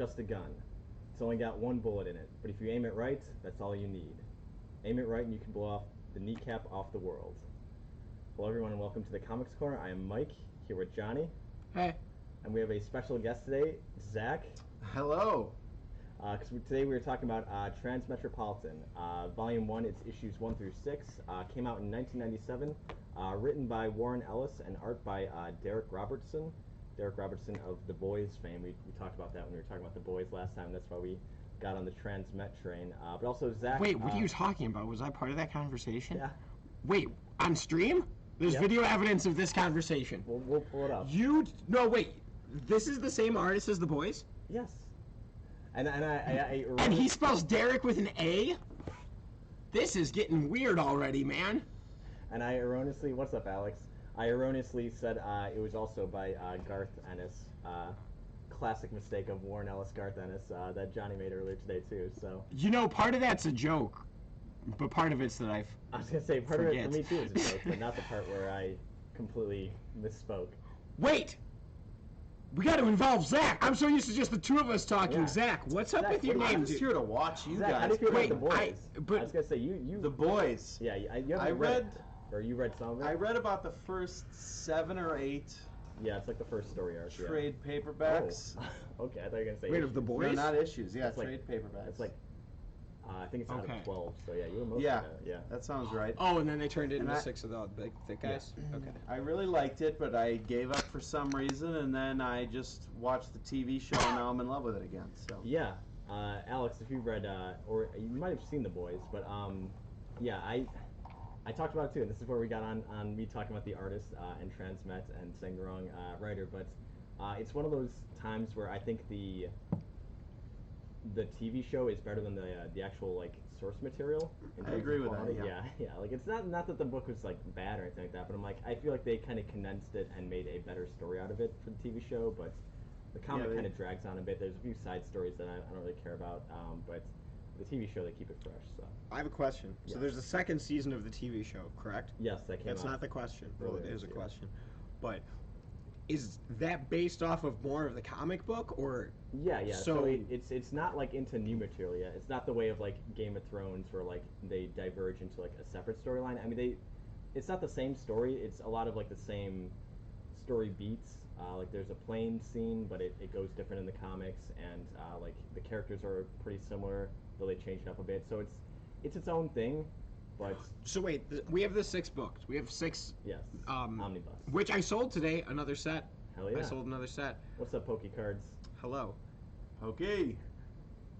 just a gun. It's only got one bullet in it, but if you aim it right, that's all you need. Aim it right and you can blow off the kneecap off the world. Hello everyone and welcome to the Comics Corner. I am Mike, here with Johnny. Hey. And we have a special guest today, Zach. Hello. Because today we are talking about Transmetropolitan. Volume 1, it's issues 1 through 6. Came out in 1997. Written by Warren Ellis and art by Derek Robertson. Derek Robertson of The Boys fame. We talked about that when we were talking about The Boys last time. That's why we got on the Transmet train. But also Zach... Wait, what are you talking about? Was I part of that conversation? Yeah. Wait, on stream? There's video evidence of this conversation. We'll pull it up. No, wait. This is the same artist as The Boys? Yes. And And he spells Derek with an A? This is getting weird already, man. And I erroneously... What's up, Alex? I erroneously said it was also by Garth Ennis. Classic mistake of Warren Ellis, Garth Ennis that Johnny made earlier today too. So you know, part of that's a joke, but part of it's that I was gonna say part of it for me too is a joke, but not the part where I completely misspoke. Wait, we got to involve Zach. I'm so used to just the two of us talking. Yeah. Zach, what's up with your name? I'm just here to watch you Zach, guys. How do you feel about The Boys? I was gonna say you. The Boys. Yeah, you read. Or you read some of it? I read about the first 7 or 8. Yeah, it's like the first story arc. Trade paperbacks. Oh. Okay, I thought you were gonna say. Wait, of The Boys? No, not issues. Yeah, it's trade paperbacks. It's like, I think it's out of 12. So yeah, you were most of it. Yeah, that sounds right. Oh, and then they turned it into 6 of the big thick guys. Yeah. Okay. I really liked it, but I gave up for some reason, and then I just watched the TV show, and now I'm in love with it again. So yeah, Alex, if you read, or you might have seen The Boys, but yeah, I talked about it too, and this is where we got on me talking about the artist and Transmet and saying the wrong writer, but it's one of those times where I think the TV show is better than the actual like source material. I agree with that. Yeah. Like it's not that the book was like bad or anything like that, but I'm like I feel like they kind of condensed it and made a better story out of it for the TV show, but the comic kind of drags on a bit. There's a few side stories that I don't really care about, but the TV show, they keep it fresh. So I have a question. So there's a second season of the TV show, correct? Yes, that came out. That's not the question. Well, it is a question. But is that based off of more of the comic book, or? Yeah. So it's not like into new material yet. It's not the way of like Game of Thrones where like they diverge into like a separate storyline. I mean, it's not the same story. It's a lot of like the same story beats. Like there's a plane scene, but it goes different in the comics, and like the characters are pretty similar, though they changed it up a bit. So it's its own thing, but... So wait, we have the 6 books. We have 6... Yes, omnibus. Which I sold today, another set. Hell yeah. I sold another set. What's up, Pokey Cards? Hello. Pokey.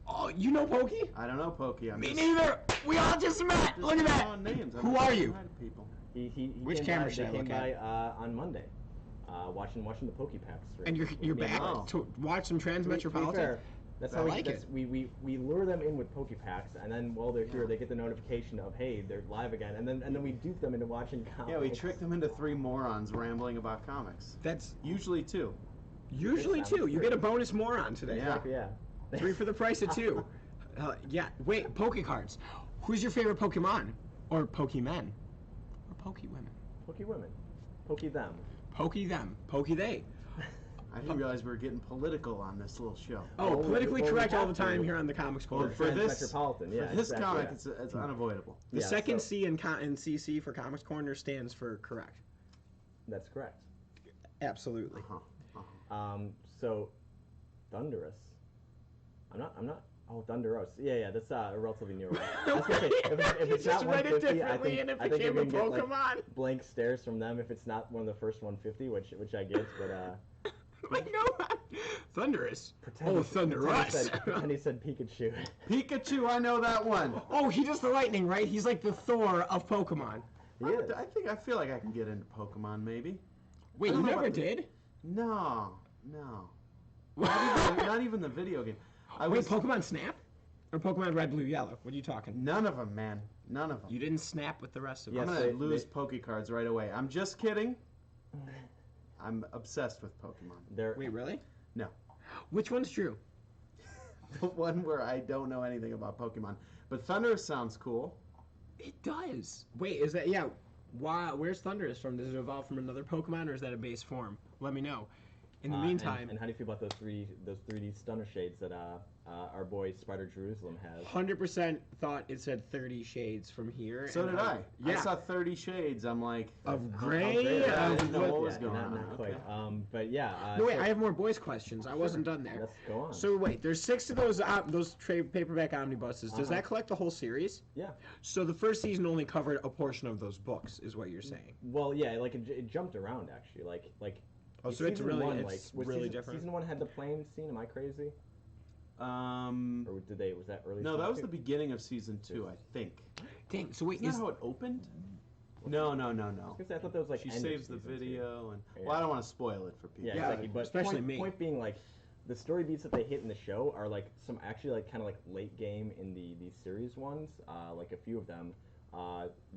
Oh, you know Pokey? I don't know Pokey. Me neither! We all just met! Look at that! Names. Who are you? People. He Which camera should I look at? Came by on Monday. Watching the Pokey Packs. And you're back to watch some Transmetropolitan? That's how we lure them in with Pokey Packs, and then while they're here, they get the notification of, hey, they're live again, and then we dupe them into watching comics. Yeah, we trick them into 3 morons rambling about comics. That's usually 2. Usually 2. You get a bonus moron today. Yeah. 3 for the price of 2. Yeah. Wait, Poke Cards. Who's your favorite Pokemon? Or Pokemen? Or Pokewomen? Pokewomen. Poke them. Poke them. Poke they. I didn't realize we were getting political on this little show. Oh, politically correct all the time here on the Comics Corner. For this comic, it's unavoidable. The second C in CC for Comics Corner stands for correct. That's correct. Absolutely. So, Thunderous. I'm not. Oh, Thunderos. Yeah. That's a relatively new one. I was gonna say, if it's not 150, I think it became a Pokemon. Like, blank stares from them if it's not one of the first 150, which I get, but Like no, Thunderous. Thunderous. And he said Pikachu. Pikachu, I know that one. Oh, he does the lightning, right? He's like the Thor of Pokemon. I feel like I can get into Pokemon, maybe. Wait, you never did? No. Not even the video game. Wait, Pokemon Snap? Or Pokemon Red, Blue, Yellow? What are you talking? None of them, man. None of them. You didn't snap with the rest of them. I'm going to lose Poke Cards right away. I'm just kidding. I'm obsessed with Pokemon. Wait, really? No. Which one's true? The one where I don't know anything about Pokemon. But Thunderous sounds cool. It does. Wait, is that... Yeah. Where's Thunderous from? Does it evolve from another Pokemon, or is that a base form? Let me know. In the meantime, and how do you feel about those 3D stunner shades that our boy Spider Jerusalem has? 100% thought it said 30 shades from here. So and did I. Yeah. I saw 30 Shades. I'm like, Of How gray? great. Yeah, I of didn't know what was Yeah, going on. not quite. Okay. But yeah. No, wait, so- I have more boys' questions. I wasn't done there. Let's go on. So wait, there's 6 of those paperback omnibuses. Does Uh-huh. that collect the whole series? Yeah. So the first season only covered a portion of those books, is what you're saying. Well, yeah, like it jumped around actually. Like. Oh, so it's season really one, it's was really season, different. Season 1 had the plane scene. Am I crazy? um, Or did they? Was that early? no, season that was two? the beginning of season 2, I think. Dang. So wait, Isn't that how it opened? No. I was gonna say, I thought that was like She end of saves the season two. video, and Yeah. well, I don't want to spoil it for people. Yeah, Yeah, exactly. But especially point, me. point being, like, the story beats that they hit in the show are like some actually like kind of like late game in the series ones. Like a few of them,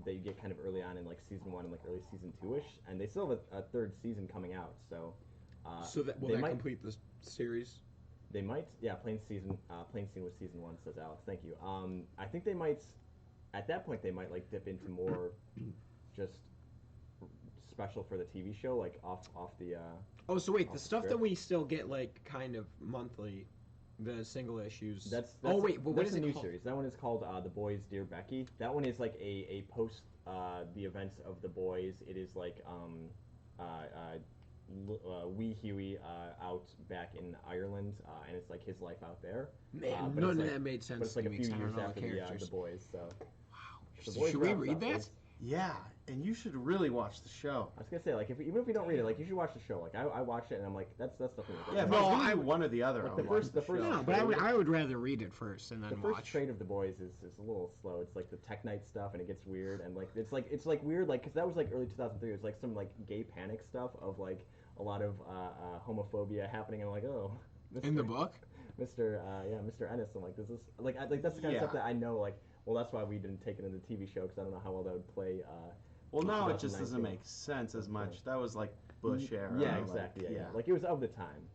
they get kind of early on in like season 1 and like early season 2ish, and they still have a third season coming out. So. So that will they that might, complete the series? They might, yeah. Plain scene with season 1, says Alex. Thank you. I think they might, at that point, they might like dip into more, just special for the TV show, like off the. Oh, so wait, off the the stuff that script. we still get like kind of monthly, the single issues. That's oh wait, but what that's is a it new called? series. That one is called The Boys, Dear Becky. That one is like a post the events of The Boys. It is like wee Huey out back in Ireland, and it's like his life out there. Man, but none it's of like- that made But sense it's like to a me few 'cause I years don't know the after characters. the Boys. So The So Boys should we wraps read up. that? It's- Yeah, and you should really watch the show. I was gonna say, like, even if we don't read it, like, you should watch the show. Like, I watched it and I'm like, that's nothing. Yeah, if No, I was gonna I do would- one or the other, Like I the would first- watch the first- show. No, but I would rather read it first and then The first watch. trade of The Boys is a little slow. It's like the Tech Night stuff, and it gets weird, and like it's like weird, like because that was like early 2003. It was like some like gay panic stuff of like a lot of homophobia happening. And I'm like, oh, In the book? Mr. Mr. Ennis. I'm like, this is like that's the kind of stuff Yeah. that I know. Like, well, that's why we didn't take it in the TV show because I don't know how well that would play. Well, now it just doesn't 2019. make sense as much. That was like Bush era. Yeah, like, exactly. Yeah. Like it was of the time.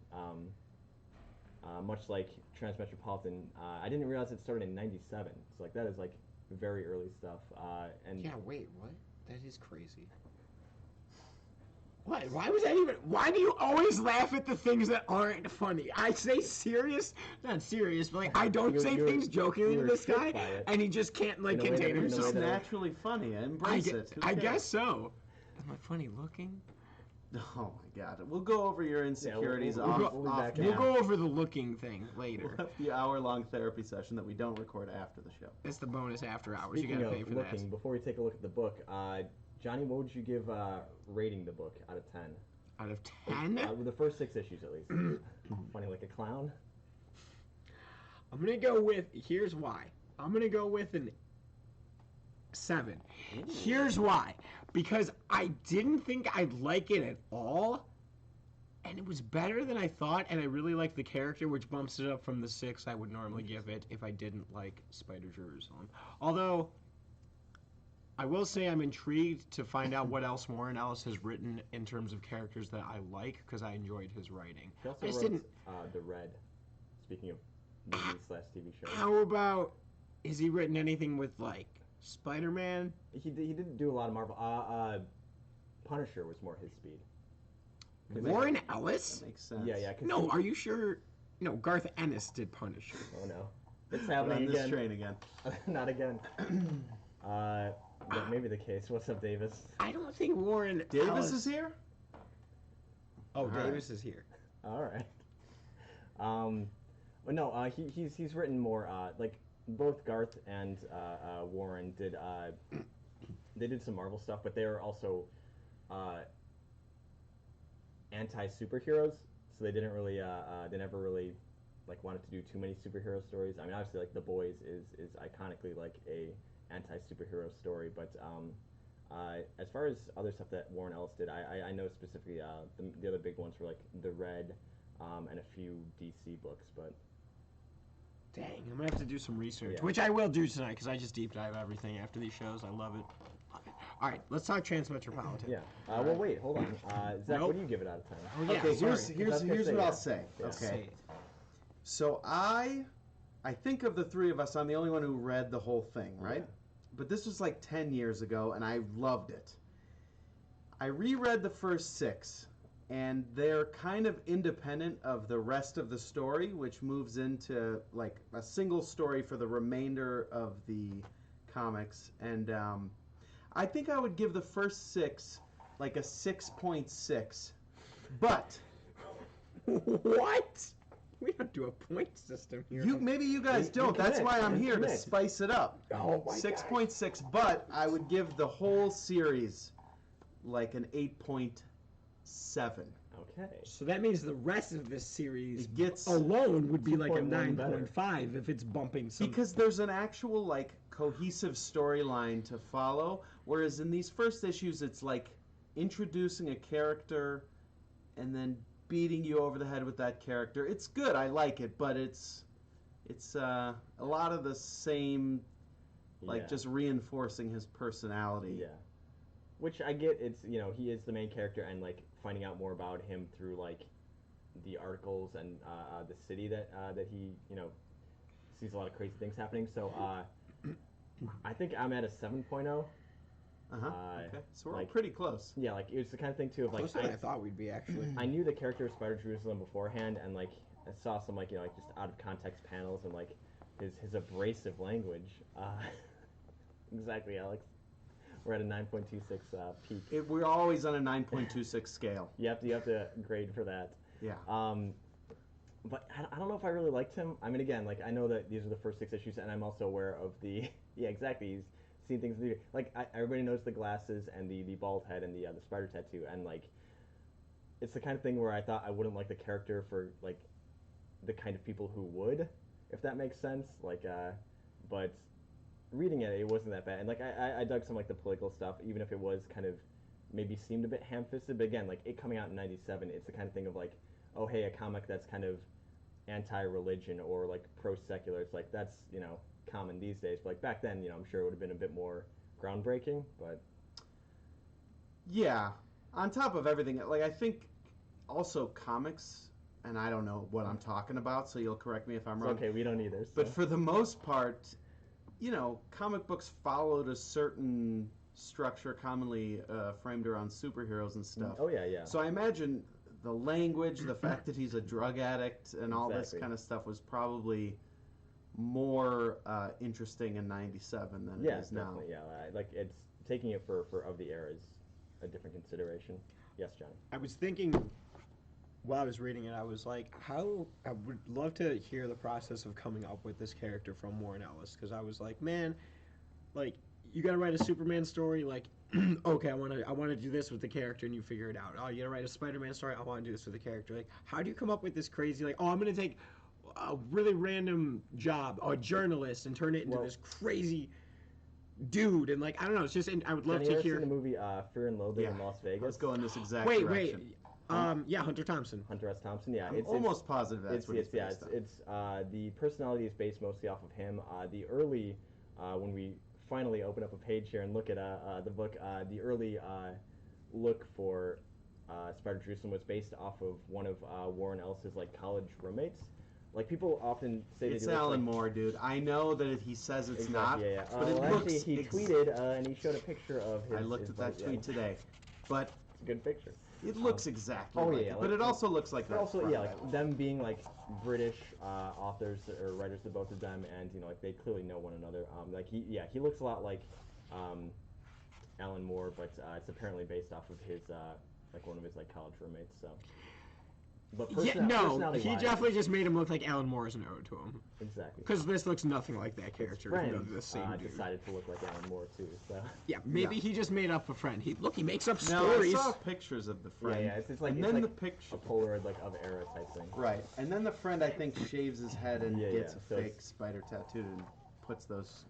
Much like Transmetropolitan, I didn't realize it started in '97. So like that is like very early stuff. And Yeah, wait, what? That is crazy. What? Why was that even? Why do you always laugh at the things that aren't funny? I say serious, not serious, but like I don't say You're- things jokingly to you're this guy, tricked by it. and he just can't like In a way that- contain in a It's way just himself. that- naturally funny. Embrace it. Who I cares? guess so. Am I funny looking? Oh my God. We'll go over your insecurities we'll off, go- we'll be off back camera. We'll go over the looking thing We'll later. have the hour-long therapy session that we don't record after the show. It's the bonus after hours. Speaking You gotta pay of for looking, that. before we take a look at the book, Johnny, what would you give rating the book out of 10? Out of 10, With the first 6 issues at least. Funny like a clown. I'm gonna go with. Here's why. I'm gonna go with an 7. Here's why. Because I didn't think I'd like it at all, and it was better than I thought, and I really liked the character, which bumps it up from the 6 I would normally give it if I didn't like Spider Jerusalem. Although, I will say I'm intrigued to find out what else Warren Ellis has written in terms of characters that I like, because I enjoyed his writing. He I also just wrote didn't. The Red. Speaking of movie/TV show. How about, has he written anything with, like, Spider-Man? He didn't do a lot of Marvel. Punisher was more his speed. 'Cause Warren Ellis? That makes sense. Yeah. 'Cause No, he- are you sure? No, Garth Ennis did Punisher. Oh no, it's We're happening on this again. train again. Not again. That may be the case. What's up, Davis? I don't think Warren Davis Ellis... is here? Oh, All right. Davis is here. All right. But no, he's written more. Like both Garth and Warren did. They did some Marvel stuff, but they are also anti-superheroes. So they didn't really. They never really like wanted to do too many superhero stories. I mean, obviously, like The Boys is iconically like a anti-superhero story, but as far as other stuff that Warren Ellis did, I know specifically the other big ones were like The Red and a few DC books, but Dang, I'm gonna have to do some research, Yeah. which I will do tonight because I just deep dive everything after these shows. I love it. Love it. All right, let's talk Transmetropolitan. yeah. Well, wait, hold on. Zach, Nope. what do you give it out of 10? Oh, yeah, Okay, sorry. here's what I'll say. Yeah. Let's Okay. say it. So I think of the three of us, I'm the only one who read the whole thing, right? Yeah. But this was like 10 years ago, and I loved it. I reread the first 6, and they're kind of independent of the rest of the story, which moves into like a single story for the remainder of the comics. And I think I would give the first 6 like a 6.6. But What? We don't do a point system here. maybe you guys We don't. That's commit. why I'm We here to commit. spice it up. Oh my 6.6, but I would give the whole series like an 8.7. Okay. So that means the rest of this series It gets alone would be like a 2.1 better. 9.5 if it's bumping some. because there's an actual like cohesive storyline to follow, whereas in these first issues it's like introducing a character and then beating you over the head with that character. It's good, I like it, but it's a lot of the same, like Yeah. just reinforcing his personality. Yeah. Which I get. It's he is the main character, and like finding out more about him through like the articles and the city that he sees a lot of crazy things happening. So I think I'm at a 7.0. Okay, so we're all like- pretty close. Yeah, like it was the kind of thing too of like Closer than I thought we'd be actually. I knew the character of Spider Jerusalem beforehand, and like I saw some like like just out of context panels and like his abrasive language. Exactly, Alex. We're at a 9.26 peak. We're always on a 9.26 scale. You have to grade for that. Yeah. But I don't know if I really liked him. I mean, again, like I know that these are the first 6 issues, and I'm also aware of the yeah, exactly. He's seen things like everybody knows the glasses and the bald head and the spider tattoo, and like it's the kind of thing where I thought I wouldn't like the character for like the kind of people who would, if that makes sense. Like, but reading it wasn't that bad, and like I dug some like the political stuff, even if it was kind of maybe seemed a bit ham-fisted. But again, like it coming out in '97, it's the kind of thing of like, oh hey, a comic that's kind of anti-religion or like pro-secular. It's like that's common these days, but like back then, I'm sure it would have been a bit more groundbreaking. But Yeah. On top of everything, like I think also comics, and I don't know what I'm talking about, so you'll correct me if I'm it's wrong. okay, we don't either. So. But for the most part, comic books followed a certain structure commonly framed around superheroes and stuff. Oh yeah. So I imagine the language, the fact that he's a drug addict, and all this Exactly. kind of stuff was probably more interesting in '97 than Yeah, it is now. definitely. Yeah, like it's taking it for of the era is a different consideration. Yes, Johnny. I was thinking while I was reading it, I was like, how I would love to hear the process of coming up with this character from Warren Ellis, because I was like, man, like you got to write a Superman story, like okay, I want to do this with the character, and you figure it out. Oh, you got to write a Spider-Man story, I want to do this with the character. Like, how do you come up with this crazy, like, oh, I'm going to take a really random job, a journalist, and turn it into this crazy dude, and like I don't know, it's just, and I would love Johnny, to you ever hear. seen the movie Fear and Loathing in Las Vegas? Let's go in this exact Wait, direction. yeah, Hunter Thompson. Hunter S. Thompson. Yeah, I'm almost positive that's what it's it's based on. it's the personality is based mostly off of him. The early when we finally open up a page here and look at the book, the early look for Spider Jerusalem was based off of one of Warren Ellis's like college roommates. Like people often say It's that he looks Alan like, Moore, dude. I know that he says it's not, Yeah. but it Well, looks. actually, he tweeted and he showed a picture of his. I looked his at that buddy, tweet today, but It's a good picture. it looks exactly. oh, like yeah, it, but like- it also looks like But that. also, front yeah, of like it. them being like British authors or writers, the both of them, and like they clearly know one another. Like he looks a lot like Alan Moore, but it's apparently based off of his like one of his like college roommates. So, but Yeah, no, he personality-wise, definitely just made him look like Alan Moore as an ode to him. exactly. Because this looks nothing like that character. His even though friend they're the same dude. decided to look like Alan Moore too. So Yeah, maybe he just made up a friend. He makes up Now I stories. saw pictures of the friend. yeah, it's like and it's then like the picture. a Polaroid like of era type thing. Right, and then the friend I think shaves his head and Yeah, gets yeah, a so fake it's- spider tattooed and puts those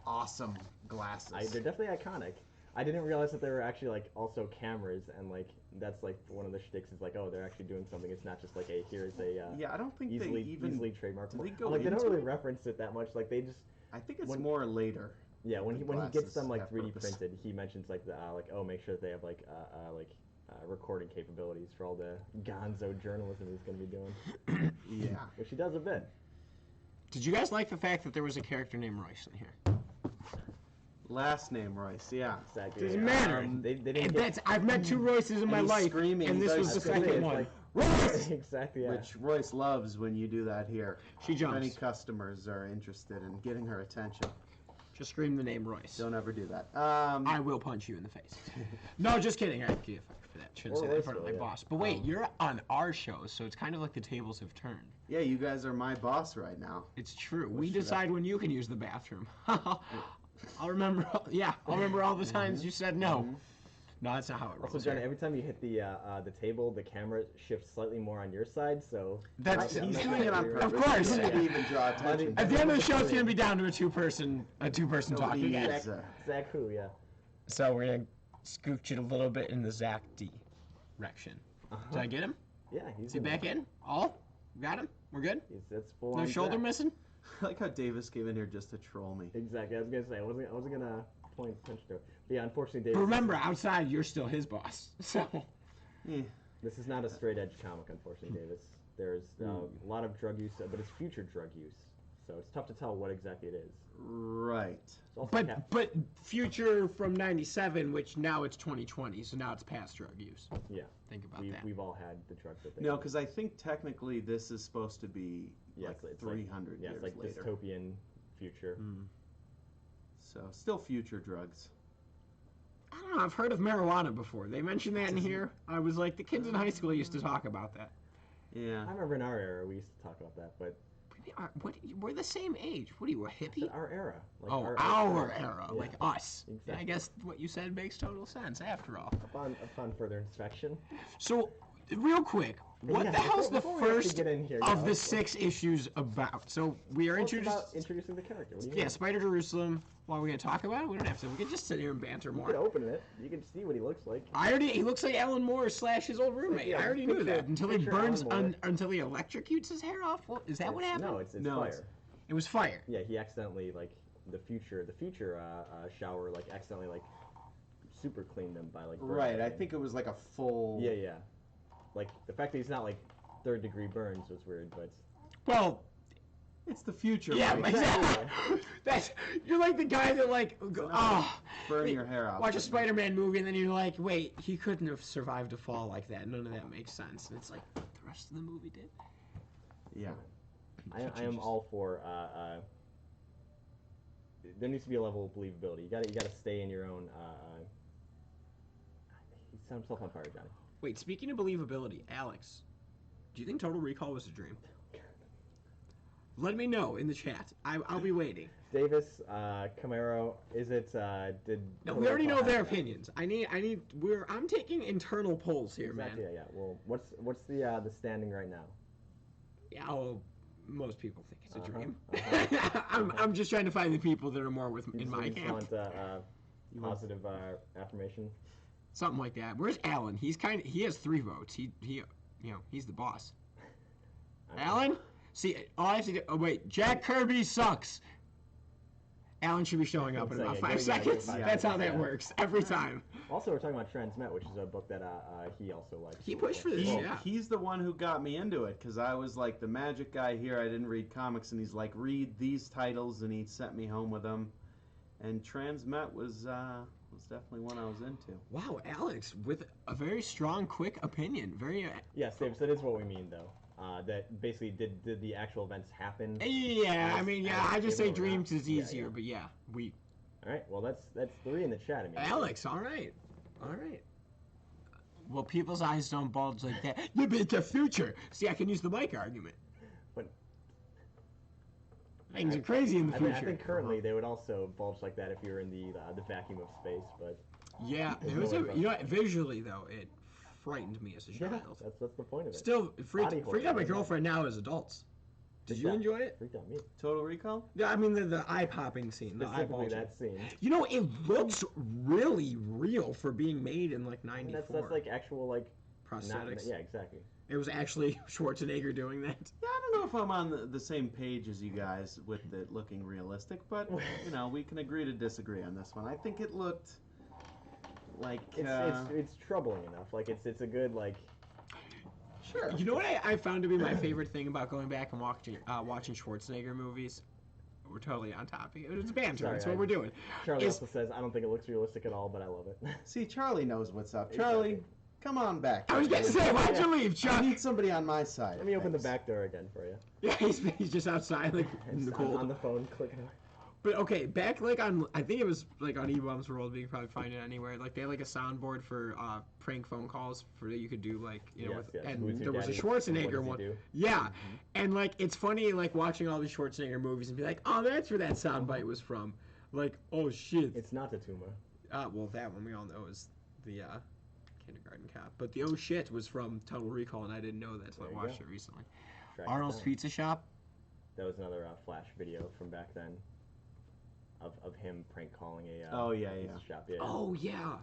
awesome glasses. They're definitely iconic. I didn't realize that there were actually like also cameras, and like that's like one of the shticks is like, oh, they're actually doing something. It's not just like a here's a yeah, I don't think easily they even. easily trademarked. do they go Like they don't into really it? reference it that much. Like they just I think it's when- more later. yeah when The he gets glasses them like have 3D purpose. printed, he mentions like the like oh make sure that they have like recording capabilities for all the gonzo journalism he's going to be doing, Yeah. which he does a bit. Did you guys like the fact that there was a character named Royce in here? Last name Royce, yeah. Exactly. Doesn't matter. They didn't And get I've met 2 Royces in my he's life, screaming, and he's this very was the screaming. second It's one. like- Royce! exactly. Yeah. Which Royce loves when you do that here. She If jumps. any customers are interested in getting her attention, Just scream the name Royce. don't ever do that. I will punch you in the face. No, just kidding. I have to get fired for that. Shouldn't Or say that in Royce front of my will, yeah. boss. But wait, you're on our show, so it's kind of like the tables have turned. Yeah, you guys are my boss right now. It's true. What We should I- decide when you can use the bathroom. I'll remember. I'll remember all the times you said no. No, that's not how it rolls. Also, John, here. every time you hit the table, the camera shifts slightly more on your side. So That's He's Yeah. doing it on Of purpose. course. He didn't even draw attention. At the end of the show, it's gonna be down to a two-person talking. Nobody again. needs a- Zach, who? Yeah. So we're gonna scooch it a little bit in the Zach D direction. Did I get him? Yeah, he's Is he back in? All? Got him? We're good? That's full No on shoulder Zach. missing? I like how Davis came in here just to troll me. Exactly. I was gonna say I wasn't gonna point attention to it. But yeah, unfortunately, But Davis. remember, outside you're still his boss. So Eh, This is not a straight edge comic, unfortunately, Davis. There's a lot of drug use, but it's future drug use, so it's tough to tell what exactly it is. right. It's also but future from '97, which now it's 2020, so now it's past drug use. yeah, Think about that. we've all had the drugs that they No, use. because I think technically this is supposed to be Yeah, like it's 300 yeah, years it's like later. dystopian future. So still future drugs. I don't know. I've heard of marijuana before. They mentioned that in here. I was like, the kids in high school used to talk about that. Yeah. I remember in our era we used to talk about that, but What? We're the same age. What are you, a hippie? our era. Like Oh, our era, Yeah. like us. Exactly. I guess what you said makes total sense after all. Upon further inspection. So, real quick, what Yeah, the hell's the before we actually first get in here, of yeah, the let's- 6 issues about? So we are Well, it's introduced. about introducing the character. What do you Yeah, mean? Spider Jerusalem. Why are we gonna talk about it? We don't have to. We can just sit here and banter You more. can open it. You can see what he looks like. He looks like Alan Moore / his old roommate. Yeah, I already knew picture- that until he picture burns Alan Moore. until he electrocutes his hair off. What, is that what happened? No, it's No, fire. it's- It was fire. Yeah, he accidentally like the future shower like accidentally like super cleaned them by like burning Right. I everything. think it was like a full. Yeah. Like the fact that he's not like 3rd-degree burns was weird, but Well, It's the future. yeah, Mike. exactly. You're like the guy that like, Burn your hair out. watch a Spider-Man movie and then you're like, wait, he couldn't have survived a fall like that. None of that makes sense. And it's like the rest of the movie did. Yeah. I am all for. There needs to be a level of believability. You gotta stay in your own. He set himself on fire, Johnny. Wait, speaking of believability, Alex, do you think Total Recall was a dream? Let me know in the chat. I'll be waiting. Davis, Camaro, is it? Did No, we already know their opinions. I'm taking internal polls here, Exactly. man. Yeah. Well, what's the standing right now? Yeah, well, most people think it's a Uh-huh, dream. I'm just trying to find the people that are more in my You just camp. want positive affirmation. Something like that. Where's Alan? He has 3 votes. He's the boss. Alan? See, all I have to do. Oh wait, Jack Kirby sucks. Alan should be showing up in about 5 seconds. Yeah, That's how that yeah. works every time. Also, we're talking about Transmet, which is a book that he also likes. He pushed for this, He- yeah. He's the one who got me into it because I was like the magic guy here. I didn't read comics, and he's like, read these titles, and he sent me home with them. And Transmet was definitely one I was into. Wow, Alex, with a very strong, quick opinion. Very. Yes, Davis, that is what we mean, though. That basically did the actual events happen? Yeah, I mean, yeah, I just say Able or not. dreams is Yeah, easier, yeah. but yeah, we. All right. Well, that's 3 in the chat. I mean, Alex, all right. Well, people's eyes don't bulge like that. Yeah, but it's the future. See, I can use the mic argument. But Things are crazy in the I future. think currently they would also bulge like that if you're in the vacuum of space. But Yeah, There's it was no way about you know what, visually though, it frightened me as a yeah, child. that's the point of it. Still freaked Body out my horror. girlfriend now as adults. Did you Yeah, enjoy it? Freaked out me. Total Recall? Yeah, I mean the eye popping scene, the eye Specifically bulging. that scene. You know, it looks really real for being made in like I mean, '94. that's like actual like prosthetics. yeah, exactly. It was actually Schwarzenegger doing that. Yeah, I don't know if I'm on the same page as you guys with it looking realistic, but we can agree to disagree on this one. I think it looked like It's troubling enough. Like it's a good like. sure. You know what I found to be my favorite thing about going back and watching Schwarzenegger movies? we're totally on topic. It's banter. Sorry, That's what we're doing. Charlie Is- also says, I don't think it looks realistic at all, but I love it. See, Charlie knows what's up. Exactly. Charlie, come on back. I was gonna say, why'd you leave, I Chuck? need somebody on my side. Let me open the Thanks. back door again for you. Yeah, he's just outside, like in the It's cold. on the phone, clicking. But okay, back like on, I think it was like on E-Bombs World, but you can probably find it anywhere. Like they had like a soundboard for prank phone calls for that you could do like Yes, with, yes. and Who's your there was a daddy? Schwarzenegger What does he one. do? Yeah, and like it's funny like watching all these Schwarzenegger movies and be like, oh, that's where that soundbite was from. Like, oh shit. It's not the tumor. Well, that one we all know is the Kindergarten Cop, but the oh shit was from Total Recall, and I didn't know that until There I you watched go. it recently. Track it Arnold's down. Pizza Shop. That was another Flash video from back then. Of him prank calling a Oh, yeah, pizza yeah. shop. Yeah. Oh yeah.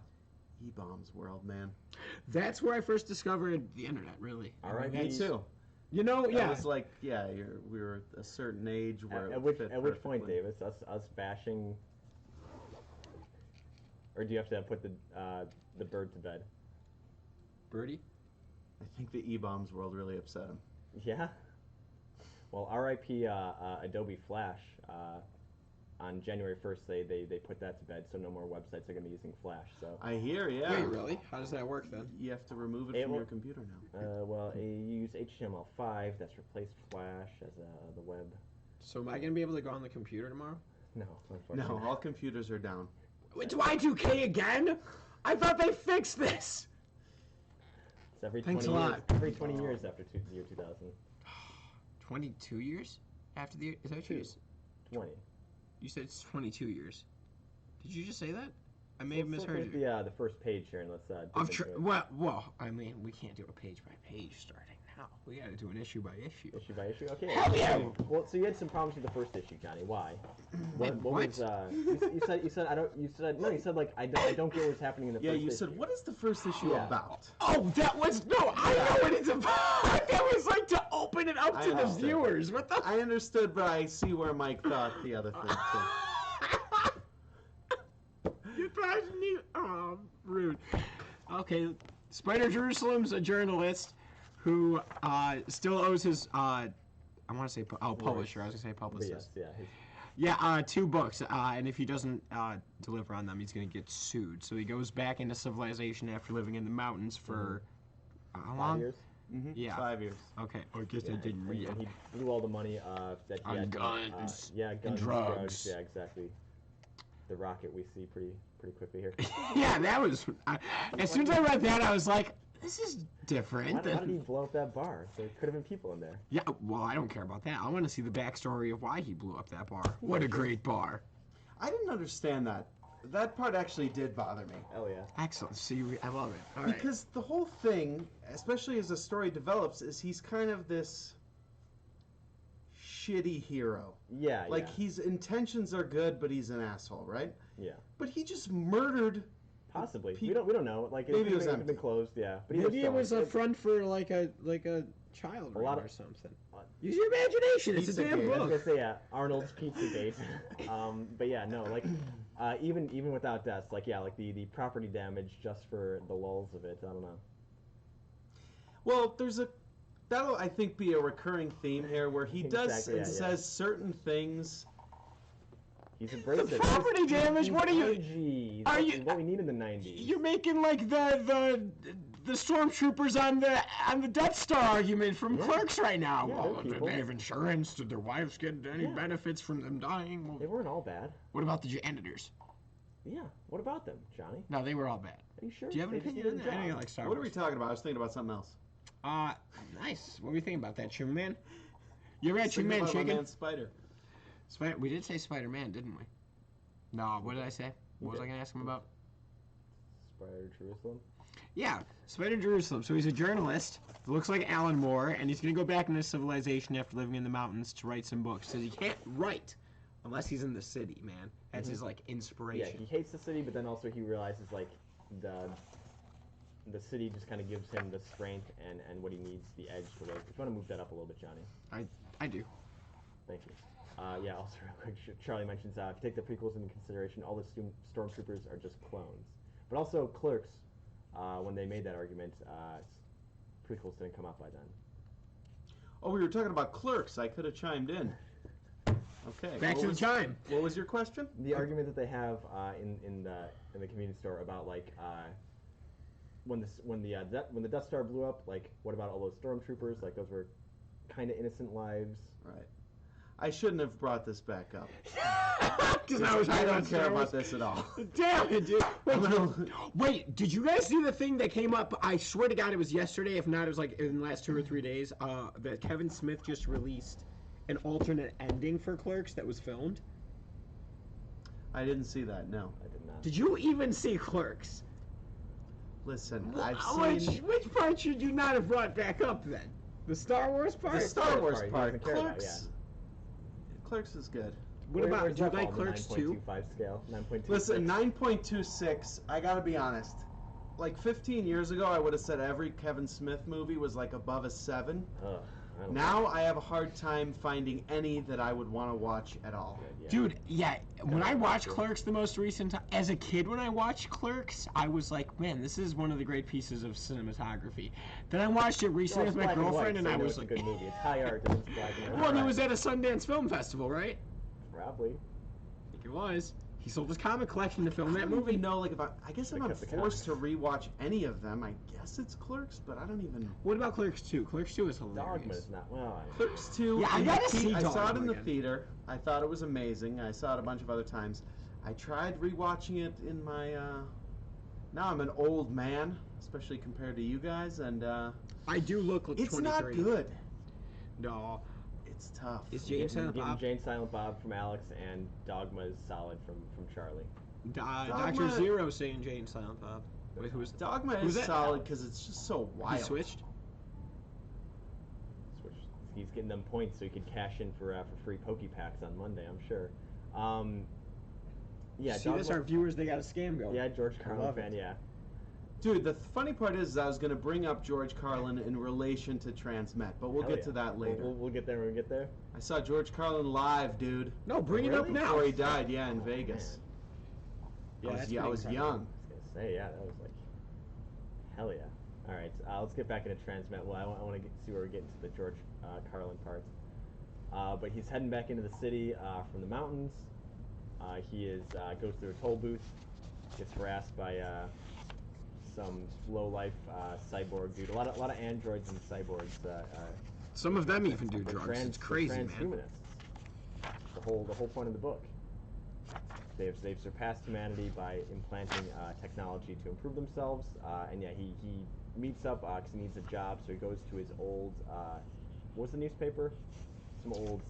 E-Bombs World, man. That's where I first discovered the internet, really. All right, Me He's- too. You know, That yeah. was like, yeah, we were at a certain age where At it which fit point, perfectly. Davis, us bashing, or do you have to put the bird to bed? Birdie? I think the E-Bombs World really upset him. Yeah. Well, R.I.P. Adobe Flash. On January 1st, they put that to bed, so no more websites are going to be using Flash. So, I hear, yeah. Wait, really? How does that work then? You have to remove it It from will- your computer now. well, you use HTML5. That's replaced Flash as the web. So am I gonna be able to go on the computer tomorrow? No, unfortunately. No, all computers are down. Wait, do Y2K again? I thought they fixed this. It's every Thanks 20 a years. lot. Every 20 years after the year 2000. 22 years after the is that what you Two. just? 20. You said it's 22 years. Did you just say that? I may have Let's look misheard at you. the first page here, and let's dip Of into it. well, I mean, we can't do a page by page starting now. We got to do an issue by issue. Issue by issue. Okay. Hell yeah! Well, so you had some problems with the first issue, Johnny. Why? Wait, What was you said I don't. You said no. You said like I don't get what's happening in the Yeah, first you issue. said, what is the first issue Yeah. about? Oh, that was no. I know what it's about. That was like to open it up I to the understood. viewers. What the? I understood, but I see where Mike thought the other thing, too. You thought me? Oh, rude. Okay, Spider Jerusalem's a journalist who still owes his I want to say publisher. I was gonna say But publicist. yes, yeah. Yeah, 2 books, and if he doesn't deliver on them, he's gonna get sued. So he goes back into civilization after living in the mountains for how 5 long? years. Mm-hmm. Yeah. 5 years. Okay, I guess I Yeah, didn't read. and he blew all the money that he On had. guns yeah, guns, drugs. Yeah, exactly. The rocket we see pretty quickly here. Yeah, that was. As soon as I read that, I was like, "This is different." How did he blow up that bar? There could have been people in there. Yeah, well, I don't care about that. I want to see the backstory of why he blew up that bar. What a great bar! I didn't understand that. That part actually did bother me. Oh yeah. Excellent. See, I love it. All right. Because the whole thing, especially as the story develops, is he's kind of this shitty hero. Yeah. Like, yeah. his intentions are good, but he's an asshole, right? Yeah. But he just murdered. Possibly. Pe- We don't know. Like Maybe it was could have empty. been closed. Yeah. But he Maybe it was a still- front for like a child A lot room of- or something. Use your imagination. It's a Pizzagate. damn I was book. gonna say yeah, Arnold's Pizzagate. But yeah, no, like even without deaths, like yeah, like the property damage just for the lulls of it. I don't know. Well, that'll, I think, be a recurring theme here where he does Exactly, and yeah, says certain things. He's embraced it. property damage? He's What are you- edgy. are That's you- what we need in the '90s? You're making like the stormtroopers on the Death Star argument from Yeah. Clerks right now. Yeah, Well, they're did people. they have insurance? Did their wives get any Yeah. benefits from them dying? They Well, weren't all bad. what about the janitors? Yeah. What about them, Johnny? No, they were all bad. Are you sure? Do you have an They just opinion on did that? their I know you job. like Star What are we Wars. talking about? I was thinking about something else. Nice. What do you think about that, Chim Man? You ever had Chim Thinking Man about my chicken? man Spider. We did say Spider-Man, didn't we? No, what did I say? What was I did. going to ask him about? Spider Jerusalem. Yeah, Spider Jerusalem. So he's a journalist, looks like Alan Moore, and he's going to go back into civilization after living in the mountains to write some books. Because he can't write unless he's in the city, man. That's his, like, Yeah, inspiration. he hates the city, but then also he realizes like the city just kind of gives him the strength and what he needs, the edge to work. If you want to move that up a little bit, Johnny. I do. Thank you. Yeah, also real quick, Charlie mentions if you take the prequels into consideration, all the stormtroopers are just clones. But also Clerks, when they made that argument, prequels didn't come out by then. Oh, we were talking about Clerks. I could have chimed in. Okay. Back to the chime. What was your question? The argument that they have in the convenience store about like when the Death Star blew up, like what about all those stormtroopers? Like those were kind of innocent lives. Right. I shouldn't have brought this back up. Because I was I hiding don't on care Star about Wars. this at all. Damn it, dude. I'm gonna- Wait, did you guys see the thing that came up? I swear to God, it was yesterday. If not, it was like in the last 2 or 3 days. That Kevin Smith just released an alternate ending for Clerks that was filmed. I didn't see that. No. I did not. Did you even see Clerks? Listen, I've seen Which part should you not have brought back up then? The Star Wars part? the Star Wars part he part. doesn't care about, Clerks. Clerks is good. What Where's about, do you that like fall on the Clerks 2? 9.25 scale. 9.26. Listen, 9.26. I gotta be honest. Like 15 years ago, I would have said every Kevin Smith movie was like above a 7. Ugh, I don't Now I have a hard time finding any that I would want to watch at all. know. Yeah. Dude, yeah, when I watched Sure. Clerks the most recent time, as a kid when I watched Clerks, I was like, man, this is one of the great pieces of cinematography. Then I watched it recently Well, it's with my black and white, girlfriend, and so I you know was it's like, a good movie. It's high art and it's black and white. well, and it was at a Sundance Film Festival, right? Probably. I think it was. He sold his comic collection to film I that don't movie. even know, like, if I guess They if I'm kept the forced to rewatch any of them, I guess it's Clerks, but I don't even. What about Clerks 2? Clerks 2 is hilarious. Dogma is not. Well, Clerks 2. Yeah, I in the gotta the- see I saw it Dogma in the again. theater. I thought it was amazing. I saw it a bunch of other times. I tried rewatching it in my. Now I'm an old man, especially compared to you guys, and I do look like it's 23. not good. No. It's tough. Is getting, Jane Silent getting Bob? Jane Silent Bob from Alex and Dogma is solid from Charlie. Dr. Zero saying Jane Silent Bob. Wait, who was Dogma who's is that? solid because it's just so wild. He switched? Switch. He's getting them points so he could cash in for free Poke Packs on Monday, I'm sure. Yeah, See this? Our viewers, they got a scam going. Yeah, George Carlin love fan. it. Yeah. Dude, the funny part is I was going to bring up George Carlin in relation to Transmet, but we'll Hell get yeah. to that later. We'll get there when we get there. I saw George Carlin live, dude. No, bring it up Really? now. Before he died, yeah, in Vegas. Yeah, that's I was pretty young. I was gonna say, yeah, that was like, hell yeah. All right, let's get back into Transmet. Well, I want to see where we get into the George Carlin parts. But he's heading back into the city from the mountains. He goes through a toll booth, gets harassed by some low-life cyborg dude. A lot of androids and cyborgs. Some of them even do the drugs. trans- It's crazy, the man. transhumanists. The whole point of the book. They've surpassed humanity by implanting technology to improve themselves. And yeah, he meets up because he needs a job, so he goes to his old. What was the newspaper? Some old.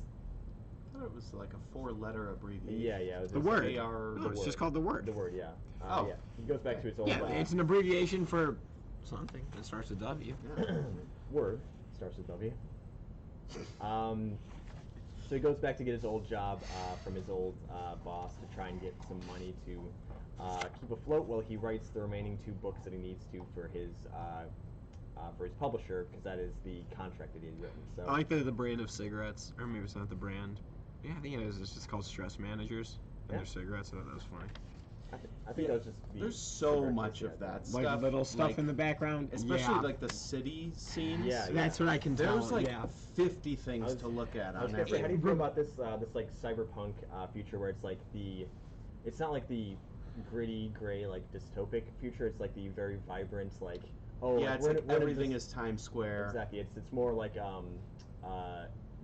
I thought it was like a 4-letter abbreviation. Yeah. It was The his Word. AR. No, it's just called The Word. The Word, yeah. Oh. Yeah. He goes back to his old. Yeah, it's an abbreviation for something that starts with W. Word starts with W. So he goes back to get his old job from his old boss to try and get some money to keep afloat while he writes the remaining 2 books that he needs to for his publisher, because that is the contract that he had written. So I like the brand of cigarettes, or maybe it's not the brand. Yeah, I think it is. It's just called Stress Managers, and Yeah. they're cigarettes. I thought that was funny. I think that was just the There's so cigarette much case, of yeah. that Like stuff. little stuff like, in the background. especially yeah. like the city scenes. Yeah, That's what I can tell. There's like yeah. 50 things I was- to look at I was on gonna say, every. how do you feel about this like cyberpunk future where it's like it's not like the gritty gray like dystopic future. It's like the very vibrant like Yeah, it's we're like in- we're in everything this- is Times Square. Exactly. It's more like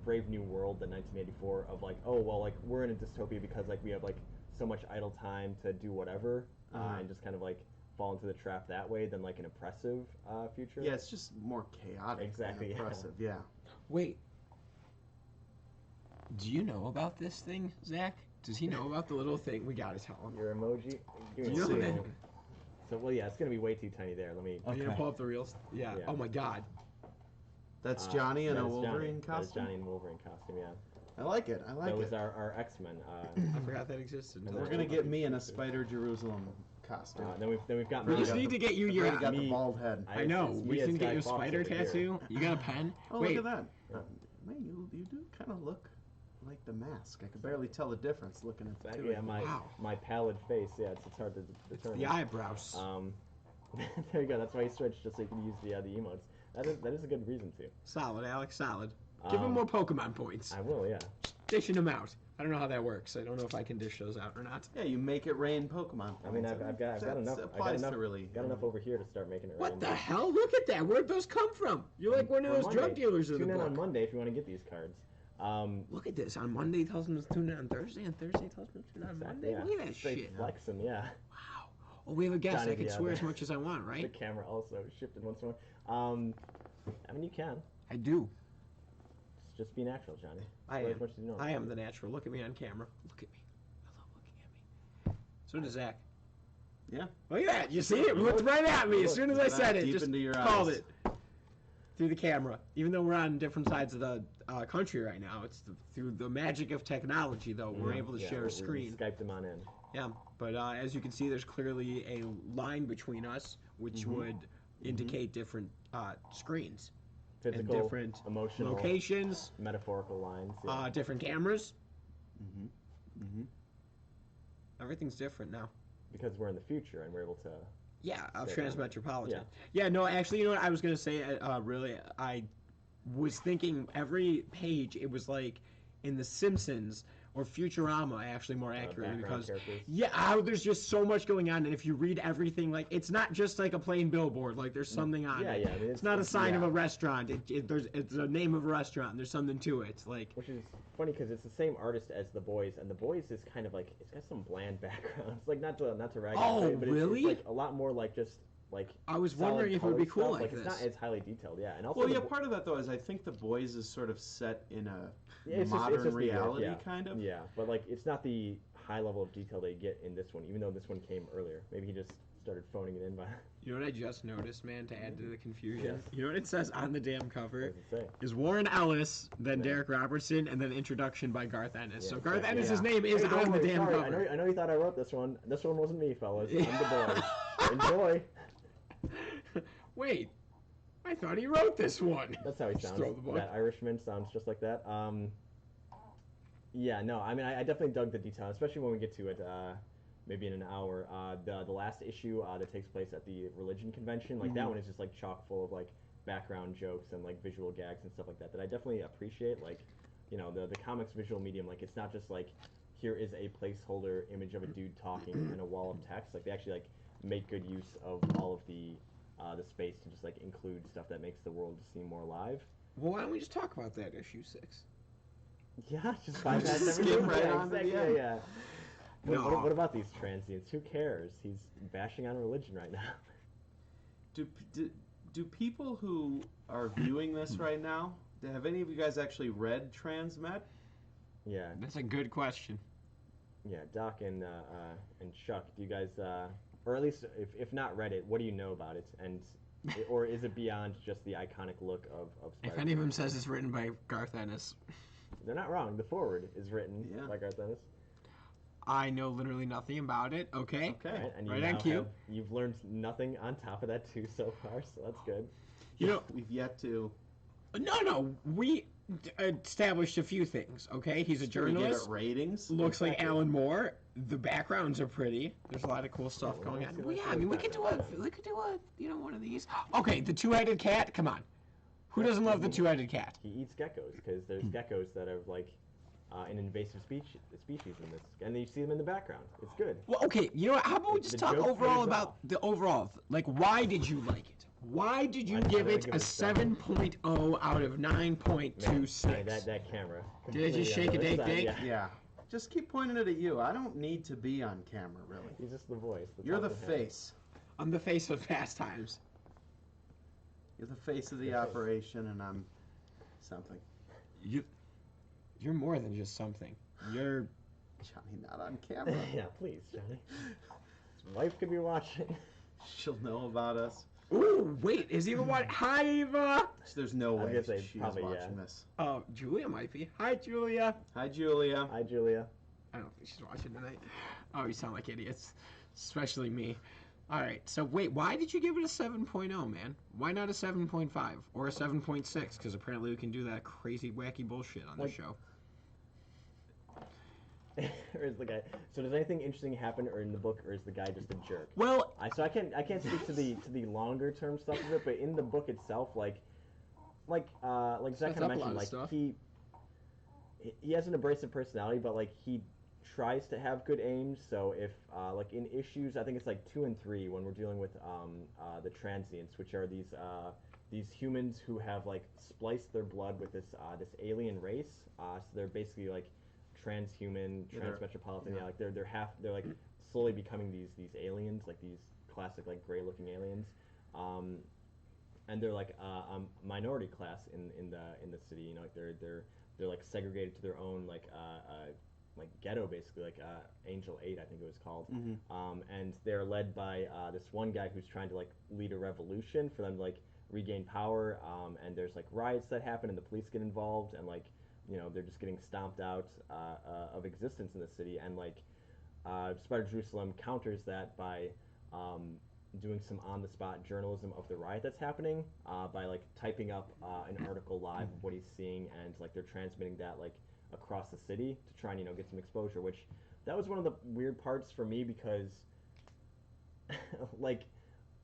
Brave New World, the 1984 of like, oh well, like we're in a dystopia because like we have like so much idle time to do whatever and just kind of like fall into the trap that way than like an oppressive future. Yeah, it's just more chaotic. Exactly, Than yeah. oppressive. Yeah. Wait. Do you know about this thing, Zach? Does he know about the little thing? We gotta tell him. Your emoji. Give me You a know second. that- So well, yeah, it's gonna be way too tiny there. Let me. Are you gonna pull up the reels? Yeah. Yeah. Oh my God. That's Johnny in that a is Johnny. Wolverine That is costume. Johnny in Wolverine costume. Yeah. I like it. I like That was it. our X-Men. I forgot that existed. And We're then- gonna get me in a Spider Jerusalem costume. then we've got We me. just need to get you I've your. already got the me- bald head. I know. it's We me as can get Guy you a Fawkes spider over here. tattoo. You got a pen? Oh, Wait. look at that. Yeah. Man, you do kind of look like the mask. I could barely tell the difference looking at the two. Exactly. Yeah, Wow. my pallid face. Yeah, it's hard to determine. The eyebrows. There you go. That's why he switched, just so you can use the emotes. That is a good reason to. Solid, Alex. Solid. Give him Um, more Pokemon points. I will, yeah. dishing them out. I don't know how that works. I don't know if I can dish those out or not. Yeah, you make it rain Pokemon. I mean, I've got enough. Applies to really. Got enough over here to start making it. What the hell? Look at that. Where'd those come from? You're like one of those drug dealers in the book. Tune in on book. Monday if you want to get these cards. Look at this. On Monday, it tells them to tune in on Thursday, and Thursday tells them to tune in on Monday. Yeah. Look at that Straight shit. flexing, yeah. Wow. Oh, we have a guest. Johnny, I can yeah, swear as much as I want, right? The camera also shifted once more. I mean, you can. I do. Just be natural, Johnny. I As am. much as you know. I am the natural. Look at me on camera. Look at me. I love looking at me. So does Zach. Yeah. Look at that. You see it? Looked right at me as soon as I said it. Deep Just into your called eyes. it through the camera. Even though we're on different sides of the country right now, it's through the magic of technology, though. We're able to share a screen. We Skyped them on in. Yeah, but as you can see, there's clearly a line between us, which would indicate different screens. Physical, and different emotional, locations, metaphorical lines. Yeah. Different cameras. Mm-hmm. Everything's different now. Because we're in the future and we're able to. Yeah, of Stay Transmetropolitan. Yeah, no, actually, you know what I was going to say? Really, I was thinking every page, it was like in The Simpsons or Futurama, actually, more accurately, background because characters. there's just so much going on, and if you read everything, like, it's not just like a plain billboard, like there's something on it. Yeah, I mean, it's not a sign of a restaurant. It's a name of a restaurant. And there's something to it. It's like, which is funny because it's the same artist as The Boys, and The Boys is kind of like it's got some bland background. It's like not to rag on it, but really? it's like a lot more like just like. I was wondering if it would be cool stuff. like it's this. not as highly detailed, yeah. And also, Well, yeah, part of that though is I think The Boys is sort of set in a it's modern just reality kind of. Yeah, but like it's not the high level of detail they get in this one, even though this one came earlier. Maybe he just started phoning it in by. You know what I just noticed, man, to add to the confusion? Yes. You know what it says on the damn cover? What does it say? Is Warren Ellis, then Yeah. Derek Robertson, and then introduction by Garth Ennis. Yeah, so Garth exactly. Ennis' name is Hey, don't on the worry, damn sorry, cover. I know you thought I wrote this one. This one wasn't me, fellas. I'm The Boys. Enjoy. Wait, I thought he wrote this one. That's how he Just sounds. throw the book. That Irishman sounds just like that. Yeah, no, I mean, I definitely dug the detail, especially when we get to it, maybe in an hour. The last issue that takes place at the religion convention, like that one is just like chock full of like background jokes and like visual gags and stuff like that I definitely appreciate. Like, you know, the comics visual medium, like it's not just like here is a placeholder image of a dude talking and a wall of text. Like they actually like make good use of all of the space to just like include stuff that makes the world seem more alive. Well, why don't we just talk about that, issue 6? Yeah, just bypass Just everything. skip right Yeah, on to the exactly, end. yeah. No. What about these transients? Who cares? He's bashing on religion right now. Do people who are viewing this right now, have any of you guys actually read Transmet? Yeah, That's a good question. yeah. Doc and Chuck, do you guys, or at least if not read it, what do you know about it? And or is it beyond just the iconic look of If Spider-Man? any of them says it's written by Garth Ennis, They're not wrong. The forward is written Yeah. by Garth Ennis. I know literally nothing about it. Okay. Okay. Right? And Right now on cue. you've learned nothing on top of that too so far, so that's good. You know, We've yet to. no, we established a few things. Okay, he's a Should we give journalist. it ratings? Looks like Exactly. Alan Moore. The backgrounds are pretty. There's a lot of cool stuff Yeah, going well, on. let's see Well, what yeah, I mean, we it's could do got. a one of these. Okay, the two-headed cat. Come on, who doesn't love the two-headed cat? He eats geckos because there's geckos that are like an invasive species in this, and you see them in the background. It's good. Well, okay, you know what? How about we just The talk joke overall pays about off. the overall? Like, why did you like it? Why did you Why did give I it give a it a 7.0 out of Man, 9.26? that camera. Did I just completely shake on a the dake other side, dake? Yeah. Yeah. Just keep pointing it at you. I don't need to be on camera, really. He's just the voice. You're the talking head. face. I'm the face of Pastimes. You're the face of the Your face. operation, and I'm something. You're more than just something. You're Johnny, not on camera. Yeah, please, Johnny. His wife could be watching. She'll know about us. Ooh, wait, is Eva watching? Hi, Eva! There's no I was way gonna say, she's probably, watching yeah. this. Oh, Julia might be. Hi, Julia. Hi, Julia. Hi, Julia. I don't think she's watching tonight. Oh, you sound like idiots. Especially me. Alright, so wait, why did you give it a 7.0, man? Why not a 7.5 or a 7.6? Because apparently we can do that crazy, wacky bullshit on the Like- show. Or is the guy? So does anything interesting happen, or in the book, or is the guy just a jerk? Well, So I can't speak to the longer term stuff of it, but in the book itself, like Zach Sets kind of up a lot mentioned, of like stuff. he has an abrasive personality, but like he tries to have good aims. So if like in issues, I think it's like 2 and 3 when we're dealing with the transients, which are these humans who have like spliced their blood with this alien race. So they're basically like transhuman, transmetropolitan. Yeah, like they're like slowly becoming these aliens, like these classic like gray looking aliens. Um, and they're like a minority class in the city. You know, like they're like segregated to their own like ghetto basically, like Angel 8, I think it was called. And they're led by this one guy who's trying to like lead a revolution for them to like regain power. And there's like riots that happen, and the police get involved, and like they're just getting stomped out of existence in the city. And like Spider Jerusalem counters that by doing some on-the-spot journalism of the riot that's happening by like typing up an article live of what he's seeing, and like they're transmitting that like across the city to try and get some exposure. Which that was one of the weird parts for me, because like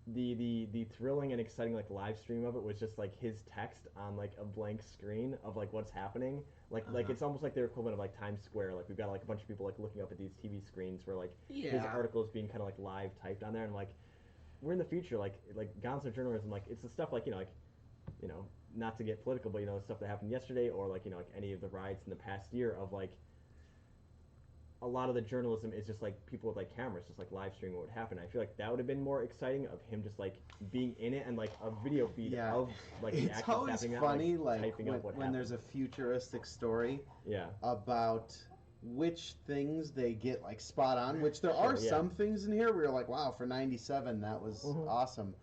the thrilling and exciting like live stream of it was just like his text on like a blank screen of like what's happening. Like it's almost like their equivalent of like Times Square. Like we've got like a bunch of people like looking up at these TV screens where like his article is being kind of like live typed on there. And like we're in the future, like Gonzo journalism, like it's the stuff like not to get political, but the stuff that happened yesterday, or like like any of the riots in the past year, of like a lot of the journalism is just like people with like cameras just like live streaming what would happen. I feel like that would have been more exciting, of him just like being in it and like a video feed of like the it's actions always happening. funny like when, up what when there's a futuristic story about which things they get like spot on, which there are some things in here where you're like, wow, for 97 that was awesome,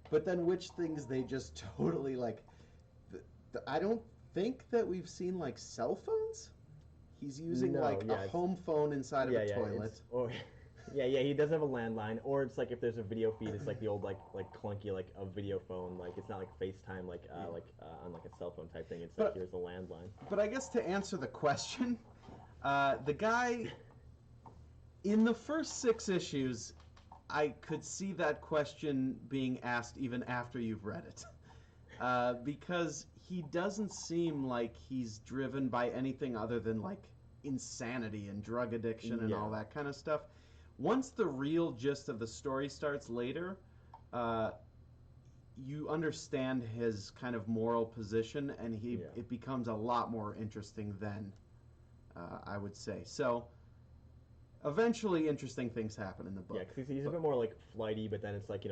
but then which things they just totally like I don't think that we've seen like cell phones. He's using a home phone inside of a toilet. He does have a landline, or it's like if there's a video feed, it's like the old like clunky like a video phone, like it's not like FaceTime like on like a cell phone type thing. It's like here's a landline. But I guess to answer the question, the guy in the first 6 issues, I could see that question being asked even after you've read it, because he doesn't seem like he's driven by anything other than like insanity and drug addiction and all that kind of stuff. Once the real gist of the story starts later, you understand his kind of moral position, and it becomes a lot more interesting then, I would say. So eventually interesting things happen in the book. Yeah, because he's a bit more like flighty, but then it's like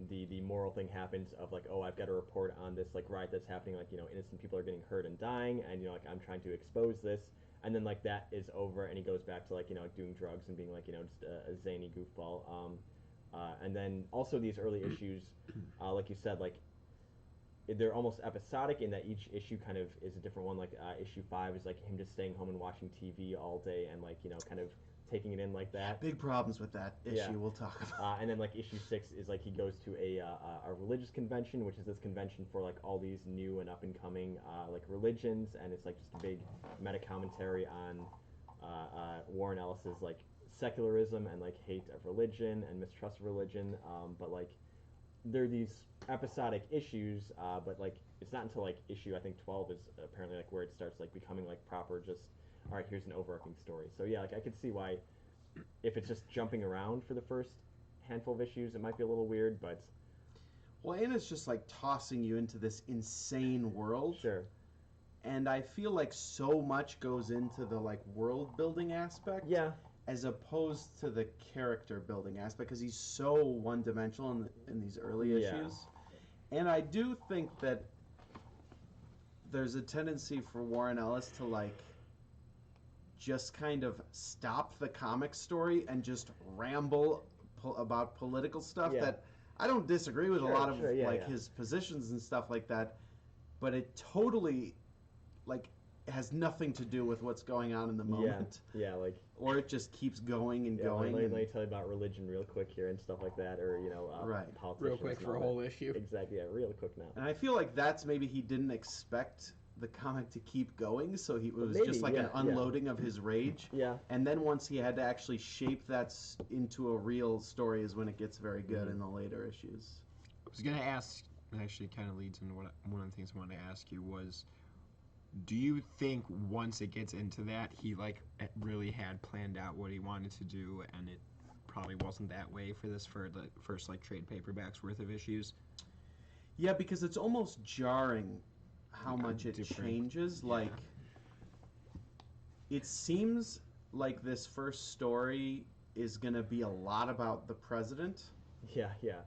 the moral thing happens of like, oh, I've got to report on this like riot that's happening, like innocent people are getting hurt and dying, and like I'm trying to expose this, and then like that is over, and he goes back to like doing drugs and being like just a zany goofball. And then also these early issues, like you said, like they're almost episodic in that each issue kind of is a different one. Like issue 5 is like him just staying home and watching TV all day, and like kind of taking it in like that. Big problems with that issue. We'll talk about. And then like issue 6 is like he goes to a religious convention, which is this convention for like all these new and up and coming like religions, and it's like just a big meta commentary on Warren Ellis's like secularism and like hate of religion and mistrust of religion. But like there are these episodic issues, but like it's not until like issue I think 12 is apparently like where it starts like becoming like proper just. All right, here's an overarching story. So yeah, like I could see why, if it's just jumping around for the first handful of issues, it might be a little weird, but. Well, and it's just like tossing you into this insane world. Sure. And I feel like so much goes into the like world building aspect. Yeah. As opposed to the character building aspect, because he's so one dimensional in these early issues. And I do think that there's a tendency for Warren Ellis to like just kind of stop the comic story and just ramble about political stuff that I don't disagree with a lot of his positions and stuff like that, but it totally like has nothing to do with what's going on in the moment. Or it just keeps going and going. Let me tell you about religion real quick here and stuff like that, or politicians. Real quick for a whole issue. Exactly, real quick now. And I feel like that's maybe he didn't expect the comic to keep going, so it was just like an unloading of his rage. And then once he had to actually shape that into a real story is when it gets very good in the later issues. I was going to ask, it actually kind of leads into one of the things I wanted to ask you was, Do you think once it gets into that, he like really had planned out what he wanted to do, and it probably wasn't that way for this for the first like trade paperbacks worth of issues? Yeah, because it's almost jarring how much it different. changes. Yeah. Like, it seems like this first story is going to be a lot about the president. Yeah, yeah.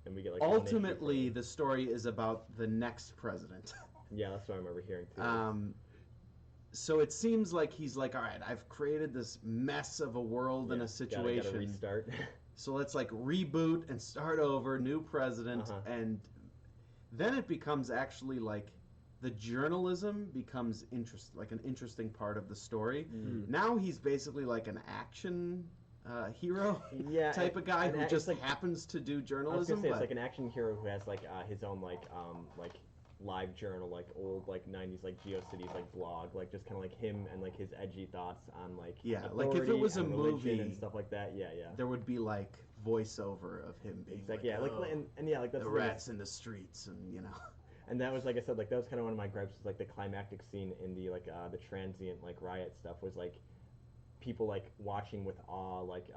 And we get like Ultimately, the story is about the next president. Yeah, that's what I remember hearing too. So it seems like he's like, all right, I've created this mess of a world and a situation. Gotta restart. So let's like reboot and start over, new president, and then it becomes actually like the journalism becomes an interesting part of the story. Now he's basically like an action hero type of guy who just like, happens to do journalism. I was gonna say it's like an action hero who has like his own like live journal, like old like 90s like GeoCities like blog, like just kind of like him and like his edgy thoughts on like like if it was a movie and stuff like that. There would be like voiceover of him being like like that's the rats in the streets, and you know. And that was, like I said, like that was kind of one of my gripes, was like the climactic scene in the like the transient like riot stuff was like people like watching with awe like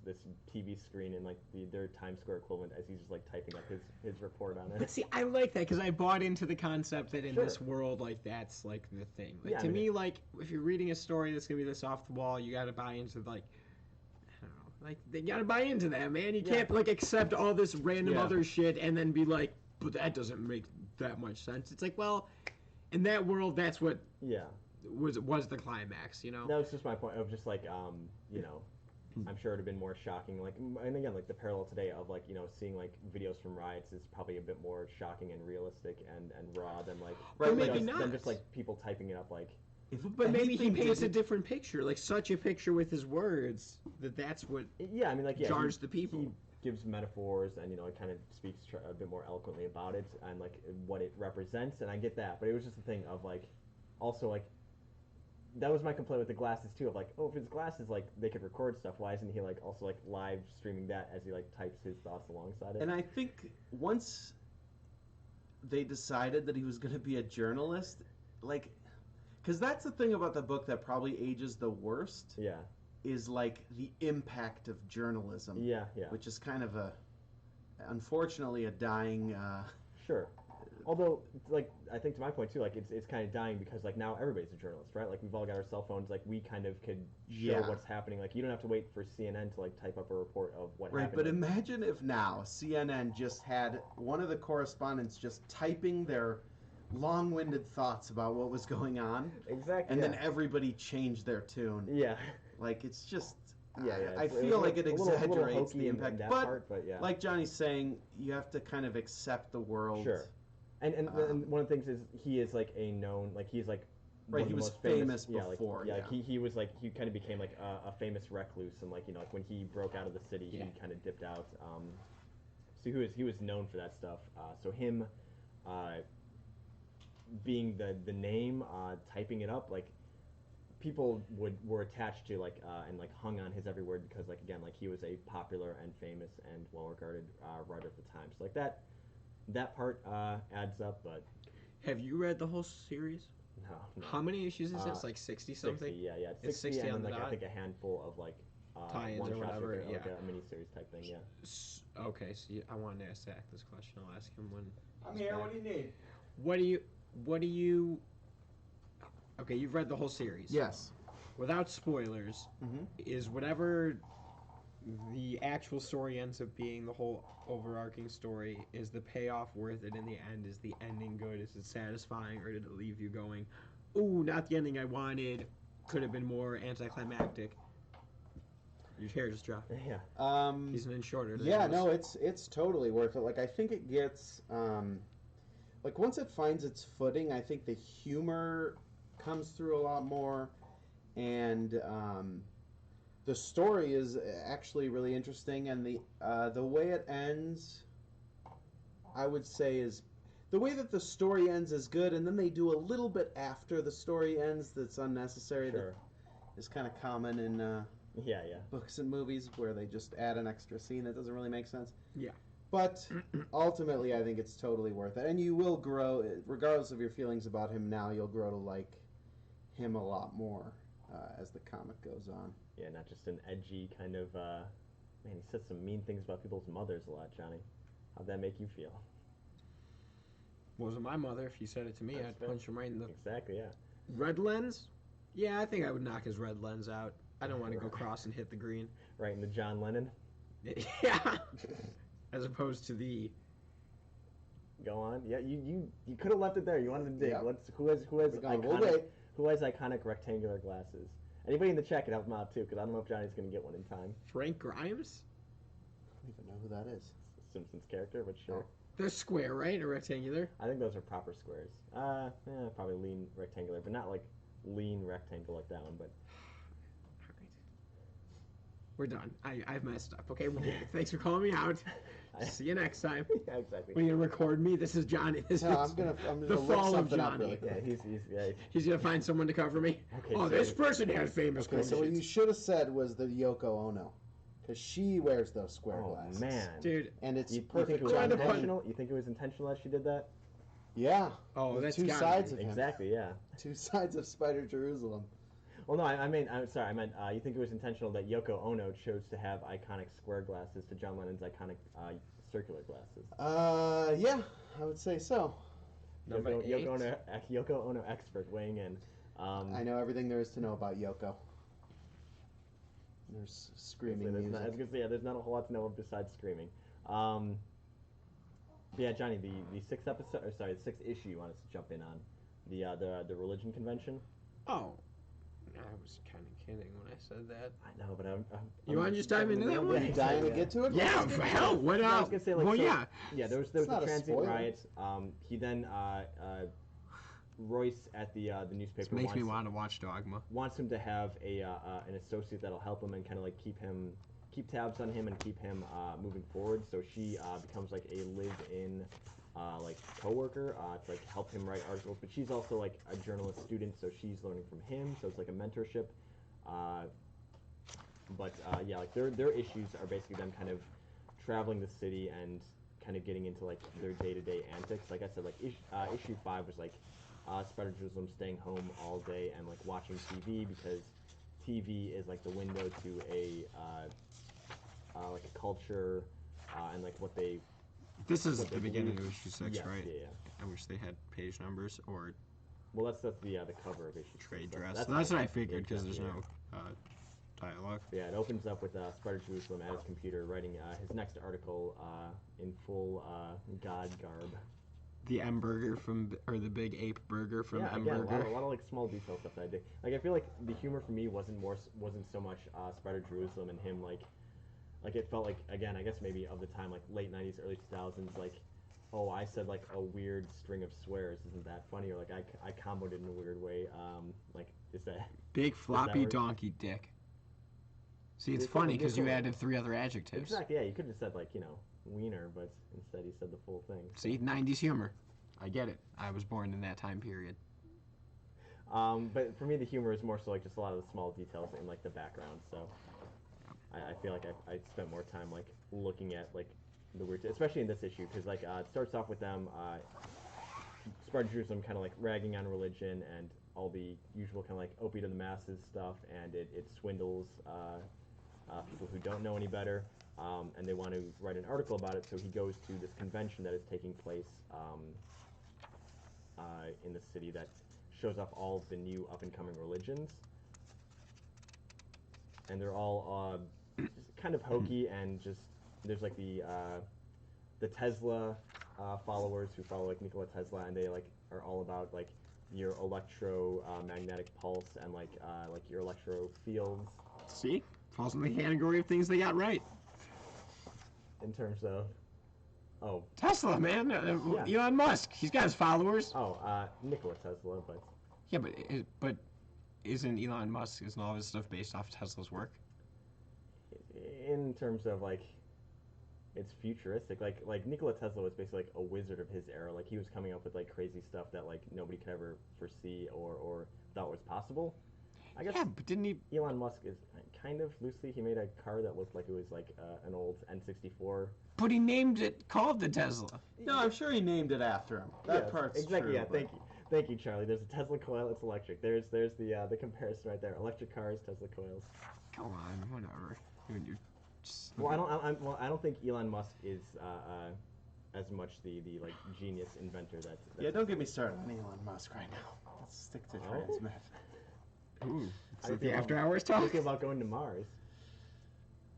this TV screen and like their Times Square equivalent as he's just like typing up his report on it. But see, I like that because I bought into the concept that in this world like that's like the thing. Like me, like if you're reading a story that's gonna be this off the wall, you got to buy into like. I don't know, like they gotta buy into that, man. You can't like accept all this random other shit and then be like, but that doesn't make that much sense. It's like, well, in that world, that's what was the climax, you know. That was just my point of just like you know, I'm sure it'd have been more shocking. Like, and again, like the parallel today of like, you know, seeing like videos from riots is probably a bit more shocking and realistic and raw than like than just like people typing it up like. But maybe he paints a different picture, like such a picture with his words that's what I mean, like jars the people. He gives metaphors and, you know, it kind of speaks a bit more eloquently about it and like what it represents, and I get that, but it was just a thing of like, also like, that was my complaint with the glasses too, of like, oh, if his glasses like they could record stuff, why isn't he like also like live streaming that as he like types his thoughts alongside it? And I think once they decided that he was going to be a journalist, like, because that's the thing about the book that probably ages the worst. Yeah. Is like the impact of journalism. Yeah. Which is kind of unfortunately a dying. Sure. Although, like, I think to my point too, like it's kind of dying because like now everybody's a journalist, right? Like we've all got our cell phones, like we kind of could show what's happening. Like you don't have to wait for CNN to like type up a report of what happened. Right, but imagine if now CNN just had one of the correspondents just typing their long-winded thoughts about what was going on. Exactly. And then everybody changed their tune. Yeah. Like it's just. I feel like it exaggerates the impact, but like Johnny's saying, you have to kind of accept the world. Sure. And one of the things is he is like a known, like he's like he was famous before. He was like, he kind of became like a famous recluse, and like, you know, like when he broke out of the city, he kind of dipped out. So he was known for that stuff. So him being the name, typing it up, like people were attached to like and like hung on his every word because like again, like he was a popular and famous and well regarded writer at the time. So like that part adds up. But have you read the whole series? No. How many issues is this? Like 60 something? 60, yeah. It's 60 and on then, the like, dot? I think a handful of like tie-ins or whatever, like a mini-series type thing, Okay, so I wanted to ask Zach this question. I'll ask him when. I'm here. What do you need? What do you? Okay, you've read the whole series. Yes. Without spoilers, is whatever the actual story ends up being, the whole overarching story, is the payoff worth it in the end? Is the ending good? Is it satisfying, or did it leave you going, ooh, not the ending I wanted, could have been more anticlimactic? Your hair just dropped. Yeah. He's an inch shorter. Yeah, no, it's totally worth it. Like, I think it gets, like, once it finds its footing, I think the humor comes through a lot more, and the story is actually really interesting, and the way it ends, I would say, is the way that the story ends is good, and then they do a little bit after the story ends that's unnecessary. Sure. That is kind of common in yeah. books and movies where they just add an extra scene that doesn't really make sense. Yeah. But ultimately, I think it's totally worth it. And you will grow, regardless of your feelings about him now, you'll grow to like him a lot more as the comic goes on. Yeah, not just an edgy kind of. Man, he says some mean things about people's mothers a lot, Johnny. How'd that make you feel? Wasn't my mother. If you said it to me, That's I'd fair. punch him right in the Exactly, yeah. red lens. Yeah, I think I would knock his red lens out. I don't want to go cross and hit the green. Right in the John Lennon. Yeah. As opposed to the. Go on. Yeah, you could have left it there. You wanted to dig. Yep. Who has We'll wait. who has iconic rectangular glasses? Anybody in the chat can help him out too, because I don't know if Johnny's gonna get one in time. Frank Grimes? I don't even know who that is. Simpsons character, but sure. They're square, right? Or rectangular? I think those are proper squares. Probably lean rectangular, but not like lean rectangle like that one. But Alright. We're done. I've messed up. Okay, thanks for calling me out. See you next time. yeah, exactly. When you record me, this is Johnny. This No, is I'm gonna the look fall of something up Johnny. really quick. Yeah, he's He's gonna find someone to cover me. Okay, Oh, so- this person has famous Okay, so what you quotations. should have said was the Yoko Ono, because she wears those square Oh glasses. man, Dude, And it's you think perfect. it was Trying to punch- intentional? You think it was intentional that she did that? Yeah. oh, There's that's two gotta sides be. of him. Exactly. Yeah. Two sides of Spider Jerusalem. Well, no, I mean, I'm sorry. I meant you think it was intentional that Yoko Ono chose to have iconic square glasses to John Lennon's iconic circular glasses. Yeah, I would say so. Number Yoko, 8. Yoko Ono expert weighing in. I know everything there is to know about Yoko. There's screaming there's music. not, I was gonna say, yeah, there's not a whole lot to know besides screaming. But yeah, Johnny, the sixth episode, or sorry, the sixth issue you want us to jump in on, the religion convention. Oh, I was kind of kidding when I said that. I know, but I'm You wanna just dive into that one? You dying to get to it? Yeah, Let's for get hell. to it. What No, I else? was gonna say, like, Well, so- yeah. Yeah, there was It's the not a transient spoiler. riot. He then Royce at the newspaper This makes me wants, want to watch Dogma. wants him to have an associate that'll help him and kind of like keep tabs on him and keep him moving forward. So she becomes like a live-in like coworker to like help him write articles. But she's also like a journalist student, so she's learning from him. So it's like a mentorship. But yeah, like their issues are basically them kind of traveling the city and kind of getting into like their day-to-day antics. Like I said, like issue 5 was like Spider Jerusalem staying home all day and like watching TV because TV is like the window to a like a culture and like what they. This is What the they beginning believe. of issue 6, Yes, right? Yeah. I wish they had page numbers or Well, that's the cover of issue 6. trade That's- dress. That's what I figured because exactly, there's yeah. no dialogue. Yeah, it opens up with Spider Jerusalem at his computer writing his next article in full God garb. The M burger from, or the big ape burger from Yeah, M again, burger. a lot of like small detail stuff that I did. Like I feel like the humor for me wasn't so much Spider Jerusalem and him like it felt like, again, I guess maybe of the time, like late 90s, early 2000s, like, oh, I said like a weird string of swears, isn't that funny? Or like I comboed it in a weird way. Like is that Big floppy weird? donkey dick. See, it's It's funny funny, because it's you funny. added 3 other adjectives. exactly? Yeah, you could have said like wiener, but instead he said the full thing. See, 90s humor. I get it. I was born in that time period. But for me, the humor is more so like just a lot of the small details in like the background. So I feel like I spent more time like looking at like the weird, especially in this issue, because like it starts off with them, Spider Jerusalem kind of like ragging on religion and all the usual kind of like opiate of the masses stuff, and it swindles people who don't know any better, and they want to write an article about it. So he goes to this convention that is taking place in the city that shows off all of the new up-and-coming religions, and they're all just kind of hokey, and just there's like the Tesla followers who follow like Nikola Tesla, and they like are all about like your electromagnetic pulse and like your electro fields See? Falls in the category of things they got right. in terms of Tesla, man. Yeah. Elon Musk. He's got his followers. Nikola Tesla, but Yeah, but isn't Elon Musk, isn't all his stuff based off Tesla's work? in terms of like it's futuristic. Like Nikola Tesla was basically like a wizard of his era. Like he was coming up with like crazy stuff that like nobody could ever foresee or thought was possible. I guess Yeah, but didn't he? Elon Musk is kind of loosely. He made a car that looked like it was like an old N64. But he named it called the Tesla. No, I'm sure he named it after him. That Yes, part's exactly. true. Yeah, but- thank you, Charlie. There's a Tesla coil. It's electric. There's the comparison right there. Electric cars, Tesla coils. Come on, whatever. You're just... Well, I don't think Elon Musk is as much the like genius inventor that's Yeah, don't get me started on Elon Musk right now. Let's stick to Oh. Transmet. Ooh, I it's like feel the about- after hours How do you talk. feel about going to Mars?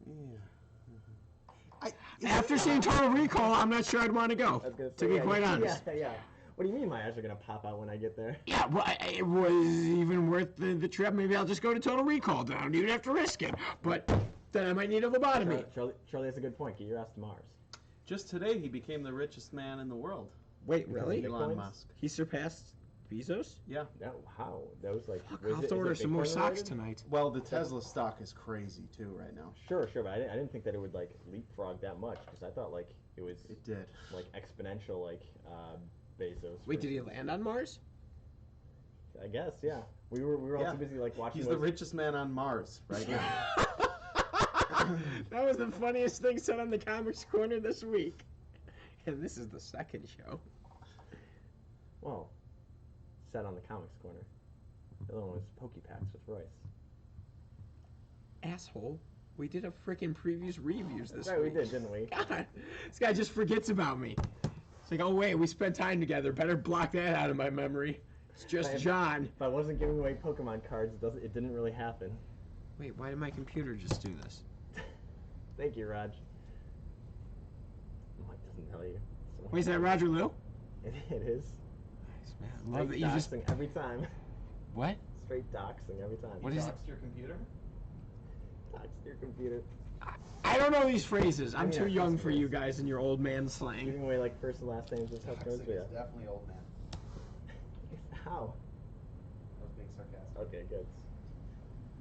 Yeah. After seeing Total Recall, I'm not sure I'd want to go. I was gonna To say, be yeah, quite honest. Yeah. What do you mean my eyes are gonna pop out when I get there? Yeah, well, it was even worth the trip. Maybe I'll just go to Total Recall. Then I don't even have to risk it. But then I might need a lobotomy. Charlie has a good point. Get your ass to Mars. Just today, he became the richest man in the world. Wait, really? Elon Bitcoins? Musk. He surpassed Bezos? Yeah. No, how? That was like. Fuck, was I'll have it- to is order it some more Bitcoin socks related? tonight. Well, the Tesla stock is crazy too right now. Sure, but I didn't think that it would like leapfrog that much because I thought like it was It did. like exponential like Bezos. Wait, did he versus- land on Mars? I guess, yeah. We were all Yeah. too busy like watching. He's the those- richest man on Mars right now. That was the funniest thing said on the Comics Corner this week. And this is the second show. Well, set on the Comics Corner. The other one was Pokepacks with Royce. Asshole. We did a freaking previews reviews this Right, we week. did, didn't we? God, this guy just forgets about me. It's like, oh wait, we spent time together. Better block that out of my memory. It's just Right. John. If I wasn't giving away Pokemon cards, it didn't really happen. Wait, why did my computer just do this? Thank you, Raj. Mike doesn't tell you. So Wait, is that Roger Lou? It is. Nice, man. I love that Straight you just. doxing every time. What? Straight doxing every time. What is it? your computer? Dox your computer. I don't know these phrases. I'm Yeah, too young that's for nice. you guys and your old man slang. Giving away like first and last names of customers. But yeah. definitely old man. How? I was being sarcastic. Okay, good.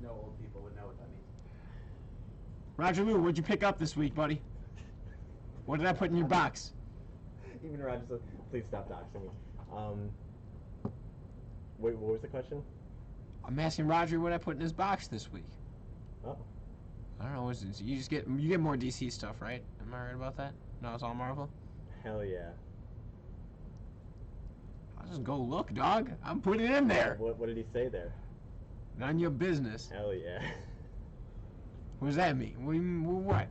No old people would know what that means. Roger Lou, what'd you pick up this week, buddy? What did I put in your box? Even Raj said, please stop doxing me. Wait, what was the question? I'm asking Roger what I put in his box this week. Oh. I don't know. You get more DC stuff, right? Am I right about that? No, it's all Marvel. Hell yeah. I'll just go look, dog. I'm putting it in there. What did he say there? None of your business. Hell yeah. What does that mean? What?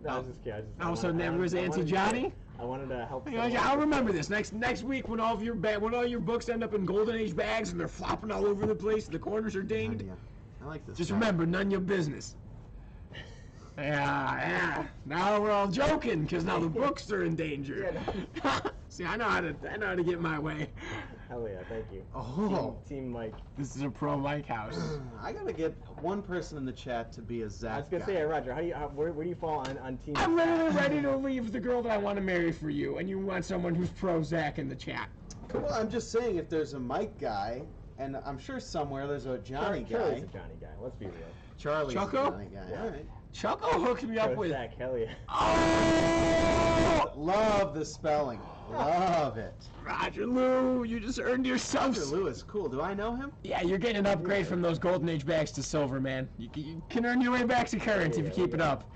No, I was just kidding. All of a sudden, everyone's anti-Johnny? I wanted to help. You know, I'll remember this next week when all your books end up in Golden Age bags and they're flopping all over the place and the corners are dinged. Yeah. I like this. Just guy. remember, none of your business. Yeah. Now we're all joking because now the books are in danger. See, I know how to get my way. Hell yeah, thank you. Oh. Team Mike. This is a pro Mike house. I gotta get one person in the chat to be a Zach. I was gonna guy. say, Roger, where do you fall on Team? I'm literally ready to leave the girl that I want to marry for you, and you want someone who's pro Zach in the chat. Well, I'm just saying, if there's a Mike guy, and I'm sure somewhere there's a Johnny guy. Charlie's a Johnny guy. Let's be real. Charlie's Choco? a Johnny guy. Yeah. All right. Choco hooked me up Pro with. Zach, hell yeah. Oh! Love the spelling. Love it. Roger Lou, you just earned yourself. Roger Lewis, cool. Do I know him? Yeah, you're getting an upgrade from those Golden Age bags to silver, man. You can earn your way back to current if you keep it up.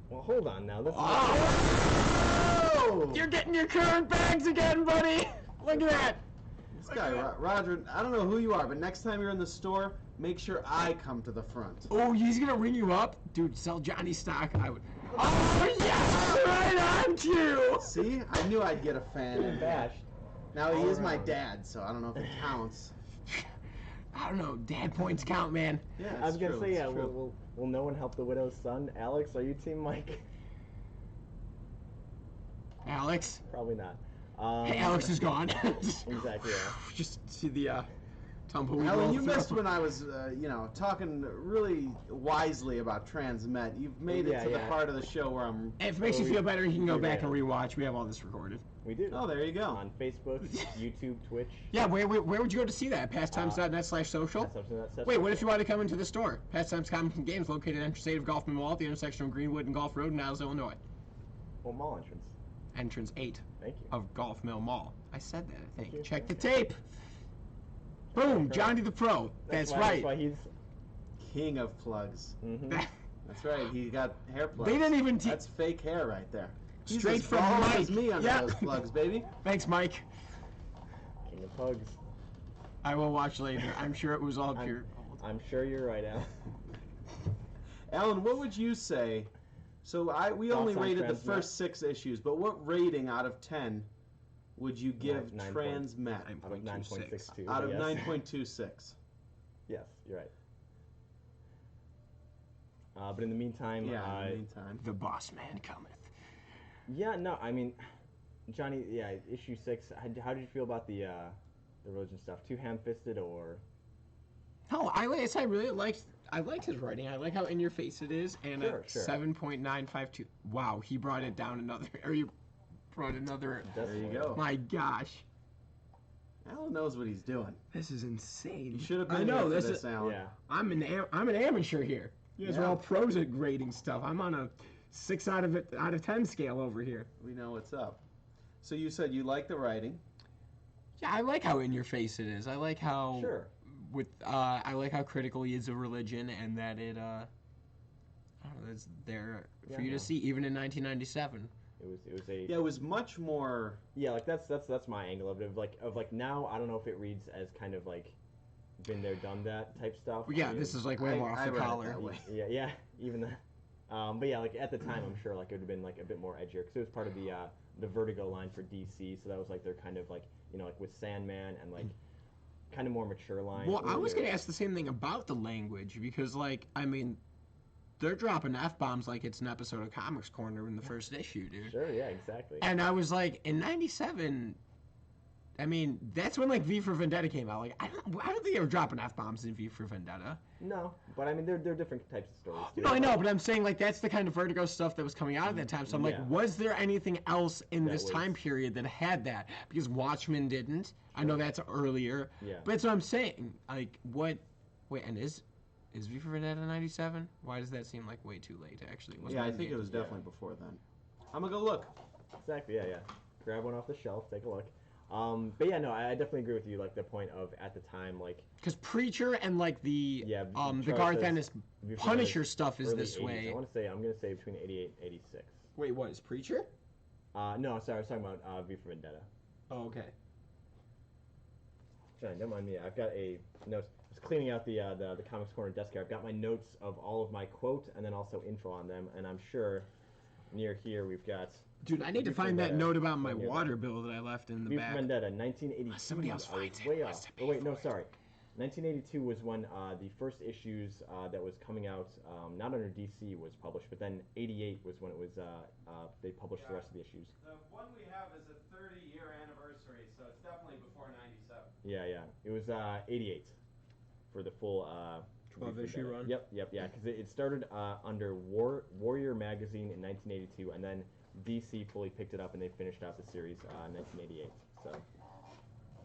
Well, hold on now. This is Oh! You're getting your current bags again, buddy. Look at that. This guy, Roger, I don't know who you are, but next time you're in the store, make sure I come to the front. Oh, he's gonna ring you up, dude. Sell Johnny stock. I would. Oh yes, right on cue. See? I knew I'd get a fan. getting bashed. Now he All is my around. dad, so I don't know if it counts. I don't know. Dad points count, man. Yeah, I was it's gonna true, say, it's yeah. true. Will no one help the widow's son? Alex, are you Team Mike? Alex. Probably not. Hey, Alex is gone. Exactly. Yeah. Just see the tumbleweed. Helen, roll you through. missed when I was, talking really wisely about Transmet. You've made it Yeah, to the yeah. part of the show where I'm. If it makes you we- feel better, you can go we back did. and rewatch. We have all this recorded. We do. Oh, there you go. On Facebook, YouTube, Twitch. Yeah, where would you go to see that? Pastimes.net/social? That's something that's Wait, what if you want to come into the store? Pastimes Comics and Games, located at Entrance 8 of Golfman Mall at the intersection of Greenwood and Golf Road in Niles, Illinois. Well, mall entrance. Entrance 8 Thank you. of Golf Mill Mall. I said that, I think. you. Check the tape. Boom, Johnny the Pro. That's why, right. That's why he's. King of plugs. Mm-hmm. That's right. He got hair plugs. They didn't even That's fake hair right there. He's Straight as from bald Mike. as me under Yeah. those plugs, baby. Thanks, Mike. King of pugs. I will watch later. I'm sure it was all pure. I'm sure you're right, Al. Alan, what would you say? So we Thoughts only on rated the Transmet? first 6 issues, but what rating out of 10 would you give Nine Transmet? Out of 9.62. Out of yes. 9.26. Yes, you're right. But in the meantime, Yeah, in the meantime. The boss man cometh. yeah, no, I mean, Johnny, yeah, issue 6. How did you feel about the religion stuff? Too ham-fisted or? No, I really liked. I liked his writing. I like how in your face it is, and Sure, at sure. 7.952. Wow, he brought it down another. Or he brought another. There you go. My gosh, Alan knows what he's doing. this is insane. You should have I been know here for this this, is. Alan. Yeah. I'm an amateur here. You guys are Yeah. all pros at grading stuff. I'm on a 6 out of 10 scale over here. We know what's up. So you said you like the writing. Yeah, I like how in your face it is. I like how Sure. I like how critical he is of religion and that it I don't know, it's there for Yeah, you yeah. to see even in 1997. It was a Yeah, it was much more. yeah, like that's my angle of it. Of like now, I don't know if it reads as kind of like been there, done that type stuff. But yeah, I mean, this is like way more off I the read it collar. that way. Yeah, even that. But yeah, like at the time, I'm sure like it would have been like a bit more edgier because it was part of the Vertigo line for DC, so that was like their kind of like like with Sandman and like kind of more mature line. Well, I was earlier. gonna ask the same thing about the language because, like, I mean, they're dropping f-bombs like it's an episode of Comics Corner in the first issue, dude. Sure, yeah, exactly. And I was like, in '97, I mean, that's when like V for Vendetta came out. Like, I don't think they were dropping f-bombs in V for Vendetta. No, but I mean, they're different types of stories. Too. No, I know, but I'm saying like that's the kind of Vertigo stuff that was coming out at that time. So I'm Yeah. like, was there anything else in That this was- time period that had that? Because Watchmen didn't. I know that's earlier. Yeah. But that's what I'm saying. Like, what? Wait, and is V for Vendetta '97? Why does that seem like way too late? Actually, It wasn't Yeah, I in think the- it was definitely before then. I'm gonna go look. Exactly. Yeah, yeah. Grab one off the shelf, take a look. But yeah, no, I definitely agree with you. Like the point of at the time, like Because Preacher and like the Yeah, the Charles Garth says Ennis V for Punisher Vendetta stuff is early this 80s. way. I'm gonna say between 88 and 86. Wait, what is Preacher? No, sorry, I was talking about V for Vendetta. Oh, okay. Sorry, don't mind me. I've got a note. I was cleaning out the Comics Corner desk here. I've got my notes of all of my quote and then also info on them, and I'm sure near here we've got Dude, I need to V for find that Vendetta. note about my Near water bill that I left in the V for back. Vendetta, 1982. Somebody else I was finds it. way Wants off. to pay Oh wait, no, for it. sorry. 1982 was when the first issues that was coming out, not under DC, was published, but then 88 was when it was they published the rest of the issues. The one we have is a 30-year anniversary, so it's definitely before '97. Yeah, yeah. It was 88 for the full 12 issue run? Yep, yeah, because it started under Warrior Magazine in 1982, and then DC fully picked it up and they finished out the series in 1988. So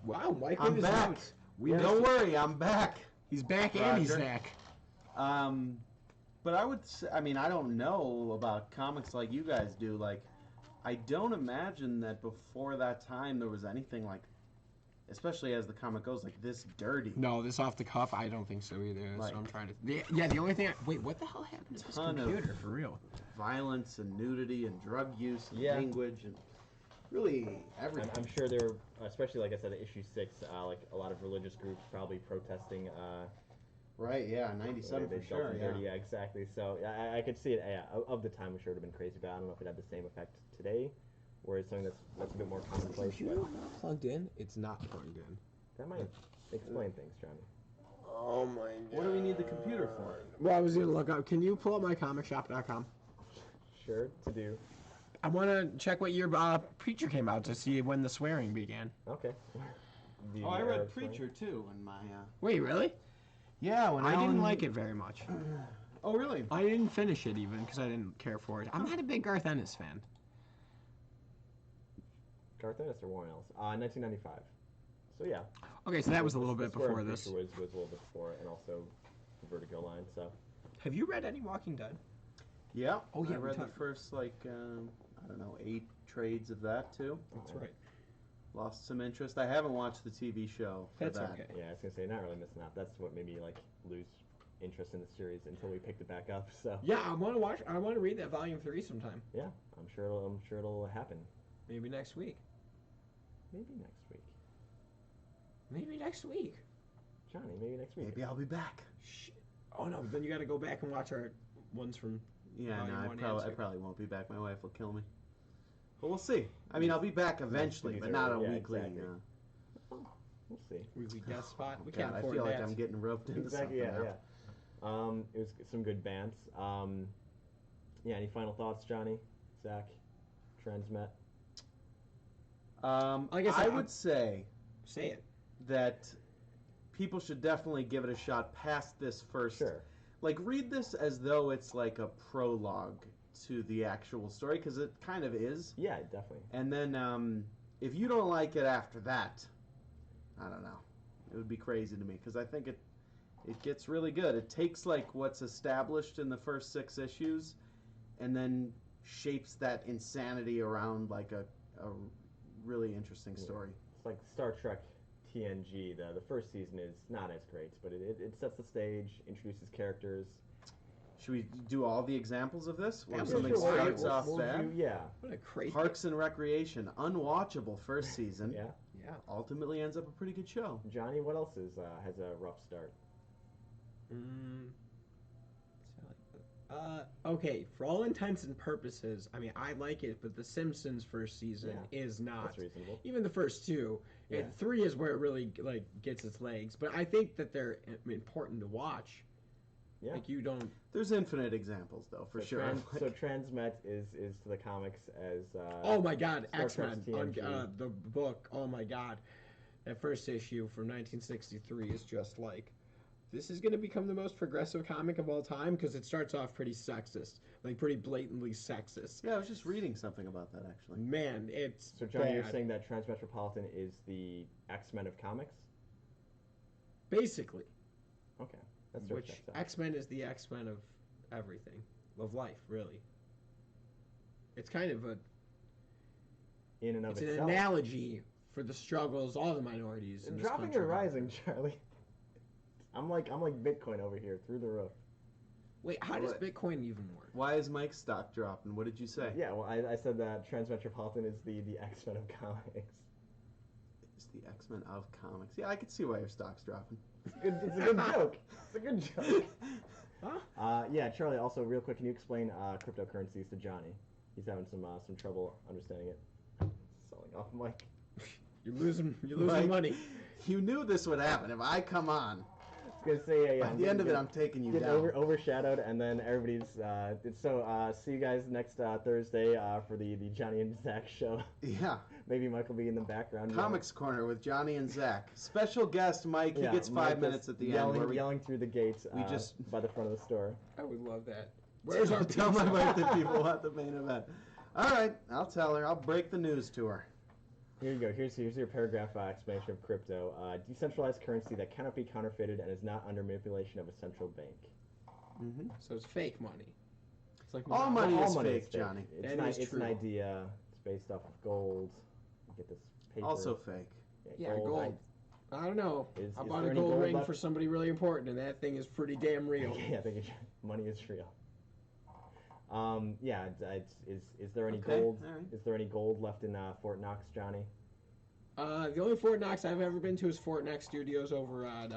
Wow, Mike I'm with his back. notes. Don't worry, I'm back. He's back and he's Roger. back. But I would say, I mean, I don't know about comics like you guys do. Like, I don't imagine that before that time there was anything like, especially as the comic goes, like this dirty. No, this off the cuff, I don't think so either. That's Like- what I'm trying to. Yeah, the only thing. Wait, what the hell happened to this Ton of- computer for real? Violence and nudity and drug use and Yeah. language and really everything. I'm sure there, especially like I said, at issue 6, like a lot of religious groups probably protesting. Right, yeah, the way 97 they for felt sure, and yeah. dirty. Yeah, exactly. So I could see it. Yeah, of the time, I'm sure it would have been crazy, but I don't know if it had the same effect today, where it's something that's a bit more commonplace. But not plugged in? It's not plugged in. that might explain things, Johnny. Oh my god. What do we need the computer for? Well, I was gonna look up. Can you pull up my comicshop.com? Sure, to do. I want to check what year Preacher came out to see when the swearing began. Okay. The Oh, I era read of slang. Preacher too in my. Wait, really? Yeah, when I Alan... didn't like it very much. Oh, really? I didn't finish it even because I didn't care for it. I'm not a big Garth Ennis fan. Garth Ennis or Warren Ellis? 1995. So yeah. Okay, so that was a little bit That's where before this. Preacher was a little bit before, and also the Vertigo line. So Have you read any Walking Dead? Yeah. Oh, yeah, I we read the talked- first, like, I don't know, 8 trades of that too. That's right. lost some interest. I haven't watched the TV show for That's that. okay. Yeah, I was gonna say not really missing out. That's what made me like lose interest in the series until we picked it back up. So Yeah, I want to watch. I want to read that volume 3 sometime. yeah, I'm sure it'll happen. Maybe next week. Maybe next week, Maybe next week. Johnny. Maybe next week. Maybe I'll be back. Shit. Oh no, then you got to go back and watch our ones from. Yeah, Volume no, I 1 probably, and I 2. probably won't be back. My wife will kill me. But we'll see. I mean, I'll be back eventually, These but are- not a yeah, weekly. exactly. We'll see. Weekly guest spot. We God, can't I afford feel that. like I'm getting roped into Exactly. something Yeah, now. yeah. It was some good bands. Yeah. Any final thoughts, Johnny? Zach? Transmet? Like I said, I I'm- would say Say it. that people should definitely give it a shot past this first. Sure. Like, read this as though it's like a prologue to the actual story, because it kind of is. Yeah, definitely. And then, if you don't like it after that, I don't know. It would be crazy to me, because I think it gets really good. It takes like what's established in the first 6 issues, and then shapes that insanity around like a really interesting story. It's like Star Trek TNG. The first season is not as great, but it sets the stage, introduces characters. Should we do all the examples of this? Where Yeah, something sure, we'll- starts we'll- off we'll bad? do- yeah. What a crazy. Parks and Recreation, unwatchable first season. Yeah. Yeah. Ultimately ends up a pretty good show. Johnny, what else has a rough start? Okay, for all intents and purposes, I mean, I like it, but The Simpsons first season is not. That's reasonable. Even the first 2. Yeah. And 3 is where it really like gets its legs. But I think that they're important to watch. Yeah. Like you don't. There's infinite examples though, for So sure. So Transmet is to the comics as Oh my God, Star X-Men, Trek's TNG. the book. Oh my God, that first issue from 1963 is just like, this is going to become the most progressive comic of all time because it starts off pretty sexist, like pretty blatantly sexist. Yeah, I was just reading something about that actually. Man, it's So Johnny, you're bad. saying that Transmetropolitan is the X-Men of comics? Basically, Okay. That's sort of which checks out. X-Men is the X-Men of everything, of life, really. It's kind of a In and of it's an itself. analogy for the struggles all the minorities in this Dropping country or have. rising, Charlie? I'm like Bitcoin over here, through the roof. Wait, how does What? Bitcoin even work? Why is Mike's stock dropping? What did you say? Yeah, well, I said that Transmetropolitan is the X-Men of comics. It's the X-Men of comics. Yeah, I could see why your stock's dropping. It's a good joke. It's a good joke. Huh? Yeah, Charlie. Also, real quick, can you explain cryptocurrencies to Johnny? He's having some trouble understanding it. Selling off Mike. You're losing Mike, money. You knew this would happen. If I come on, I was gonna say, by the end of it, I'm taking you get down. overshadowed, and then everybody's. See you guys next Thursday for the Johnny and Zach show. Yeah, Maybe Mike will be in the background. Comics Corner with Johnny and Zach. Special guest Mike. He gets Mike 5 minutes at the yelling, end. Where we yelling through the gates. we just- by the front of the store. I would love that. Where's our tell my pizza? wife that people want the main event. All right, I'll tell her. I'll break the news to her. Here you go. Here's your paragraph explanation of crypto. Decentralized currency that cannot be counterfeited and is not under manipulation of a central bank. Mm-hmm. So it's fake money. It's like All monopoly. money All is money fake, Johnny. It's, That is it's an true. idea. It's based off of gold. You get this paper. Also fake. Yeah, gold. I don't know. Is I there bought a any gold gold ring left? for somebody really important, and that thing is pretty damn real. Yeah, I think money is real. Yeah. Is there any Okay, gold? all right. Is there any gold left in Fort Knox, Johnny? The only Fort Knox I've ever been to is Fort Knox Studios over at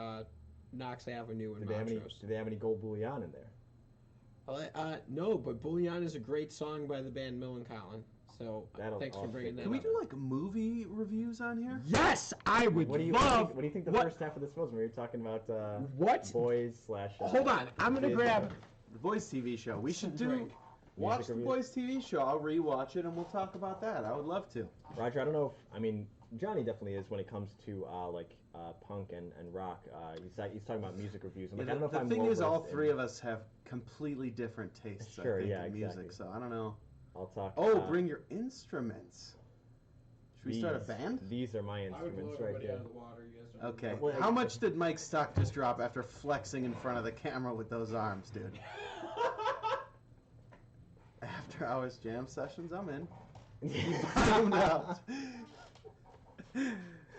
Knox Avenue in Do they have any? Montrose. Do they have any gold bullion in there? No, but Bullion is a great song by the band Millencolin. So That'll thanks for all bringing fit that Can we up. do like movie reviews on here? Yes, I would What do you love. What do you think the what- first half of this was? When we were talking about What? boys slash. Hold on, I'm gonna kids. grab. The Boys TV show. We should do. Drink. Watch Music the reviews. Boys TV show. I'll rewatch it and we'll talk about that. I would love to. Roger, I don't know if Johnny definitely is when it comes to punk and rock. He's talking about music reviews. I'm like, I don't know if the I'm thing is, all well-versed three in- of us have completely different tastes. Sure, I think, yeah, in music. exactly. So I don't know. I'll talk. Oh, bring your instruments. Should we start a these- band? These are my I would blow instruments right everybody here. out of the water. You guys don't Okay. Well, How much did Mike's stock just drop after flexing in front of the camera with those arms, dude? After hours jam sessions, I'm in. He bottomed out.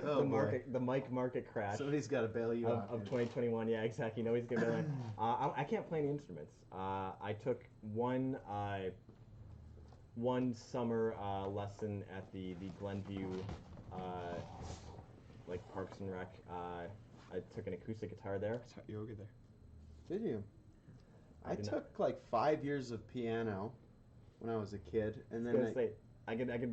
Oh, boy. The Mike market crash Somebody's got to bail you out. of 2021. Yeah, exactly. You know he's gonna be like, I can't play any instruments. I took one summer lesson at the Glenview like Parks and Rec. I took an acoustic guitar there. I taught yoga there. Did you? I did not. took like 5 years of piano when I was a kid, and I was then gonna say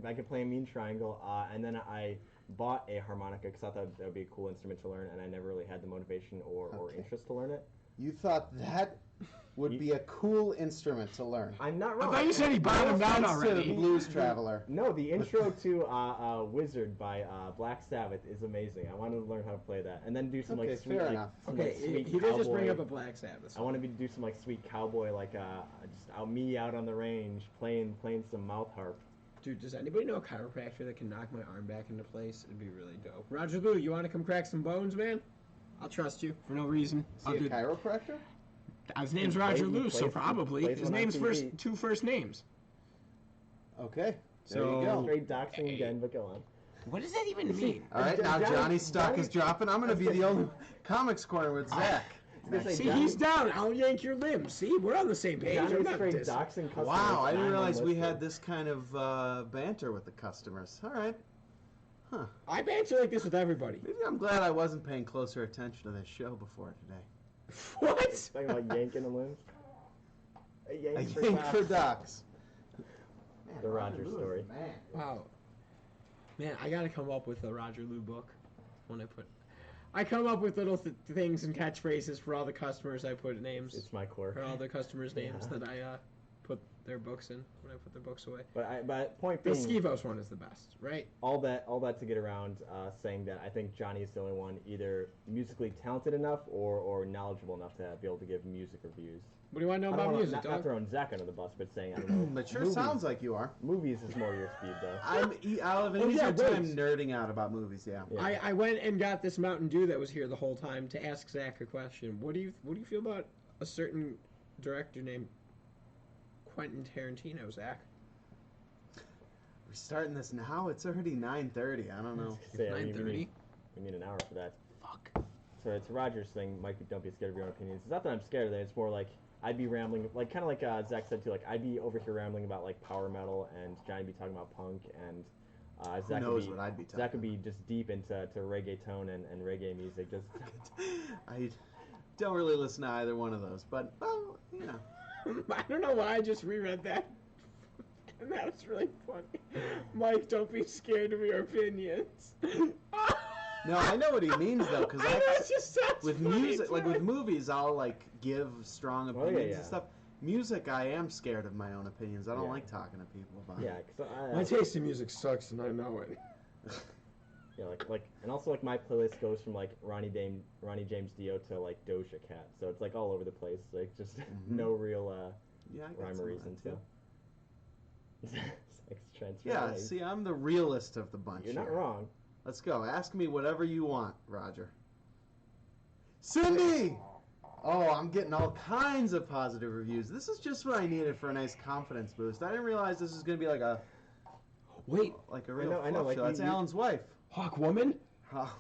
I could play a mean triangle, and then I bought a harmonica because I thought that would be a cool instrument to learn, and I never really had the motivation or Okay. interest to learn it. you thought that would be a cool instrument to learn. I'm not I wrong. thought you said he bottomed out Thanks to the already. Blues Traveler. No, the intro to Wizard by Black Sabbath is amazing. I wanted to learn how to play that, and then do some Okay, like sweet, fair like, enough. some, Okay, like, sweet he did just bring cowboy- up a Black Sabbath. I want to do some like sweet cowboy, like just out on the range, playing some mouth harp. Dude, does anybody know a chiropractor that can knock my arm back into place? It'd be really dope. Roger Lou, you want to come crack some bones, man? I'll trust you for no reason. Is he a chiropractor? His name's He Roger plays- Lou, he so plays- probably. plays His one on name's TV. two first names. Okay, there So- you go. Straight doxing again, but go on. What does that even mean? All right, now Johnny's stock is dropping. I'm going to be the only comics corner with Zach. I was gonna say, See, Johnny- he's down. I'll yank your limb. See, we're on the same page. I'm Johnny's not straight dissing. doxing customers. Wow, I didn't I'm realize we unlisted. had this kind of banter with the customers. All right. Huh. I banter like this with everybody. Maybe I'm glad I wasn't paying closer attention to this show before today. What? Talking about yanking the limbs. A I yank for think for dox. Docs. The Roger story. Wow. Man, I gotta come up with a Roger Lou book. I come up with little things and catchphrases for all the customers. I put names It's my quirk. for all the customers' names Yeah. that I put their books in when I put their books away. But point The being, Skivos one is the best, right? all that to get around saying that I think Johnny is the only one either musically talented enough or knowledgeable enough to be able to give music reviews. What do you want to know I don't about wanna- music, not dog? throwing Zach under the bus, but saying I don't know. But sure movies, sounds like you are. movies is more your speed though. I'll have an Oh, easier yeah, time wait. nerding out about movies, yeah. Yeah. I went and got this Mountain Dew that was here the whole time to ask Zach a question. What do you feel about a certain director named Quentin Tarantino, Zach? We're starting this now. It's already 9:30. I don't know. Say, I mean, 9:30. we need an hour for that. Fuck. So it's Roger's thing. Mike, don't be scared of your own opinions. It's not that I'm scared of it. It's more like I'd be rambling, like kind of like Zach said too. Like I'd be over here rambling about like power metal, and Johnny be talking about punk, and Zach knows would be, what I'd be talking Zach would be just deep into reggaeton and reggae music. Just I don't really listen to either one of those, but well, you know. I don't know why I just reread that. And that was really funny. Mike, don't be scared of your opinions. No, I know what he means though, because I know, it just sounds with funny music, to like me. with movies, I'll like give strong yeah, opinions yeah. and stuff. Music, I am scared of my own opinions. I don't Yeah. like talking to people about yeah, it. cause My taste in music sucks, and I know it. yeah, like, and also like my playlist goes from like Ronnie James Dio to like Doja Cat, so it's like all over the place. Like just no real Yeah, I got rhyme some or of reason that, to. too. Sex transfer. Yeah, lies. see, I'm the realist of the bunch. You're not here. wrong. Let's go. Ask me whatever you want, Roger. Cindy! Oh, I'm getting all kinds of positive reviews. This is just what I needed for a nice confidence boost. I didn't realize this was going to be like a Wait, real know, I know, fluff like show. That's you- Alan's wife. Hawk Woman? Oh,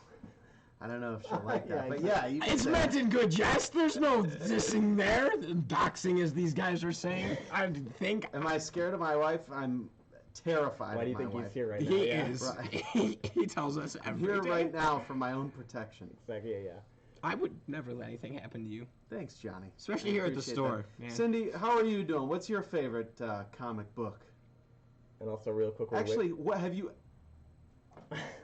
I don't know if she'll like Yeah, that, but exactly. yeah, you can It's say meant that. in good jest. There's no dissing there. Doxing, as these guys are saying. I think Am I scared of my wife? I'm terrified Why do of you my think wife. he's here right now? he Yeah. is. Right. He tells us I'm every here day. right now for my own protection. Exactly. Yeah. I would never let anything happen to you, Thanks, Johnny. especially I here at the appreciate store. that. Man. Cindy, how are you doing? What's your favorite comic book? And also, real quick. Actually, what have you?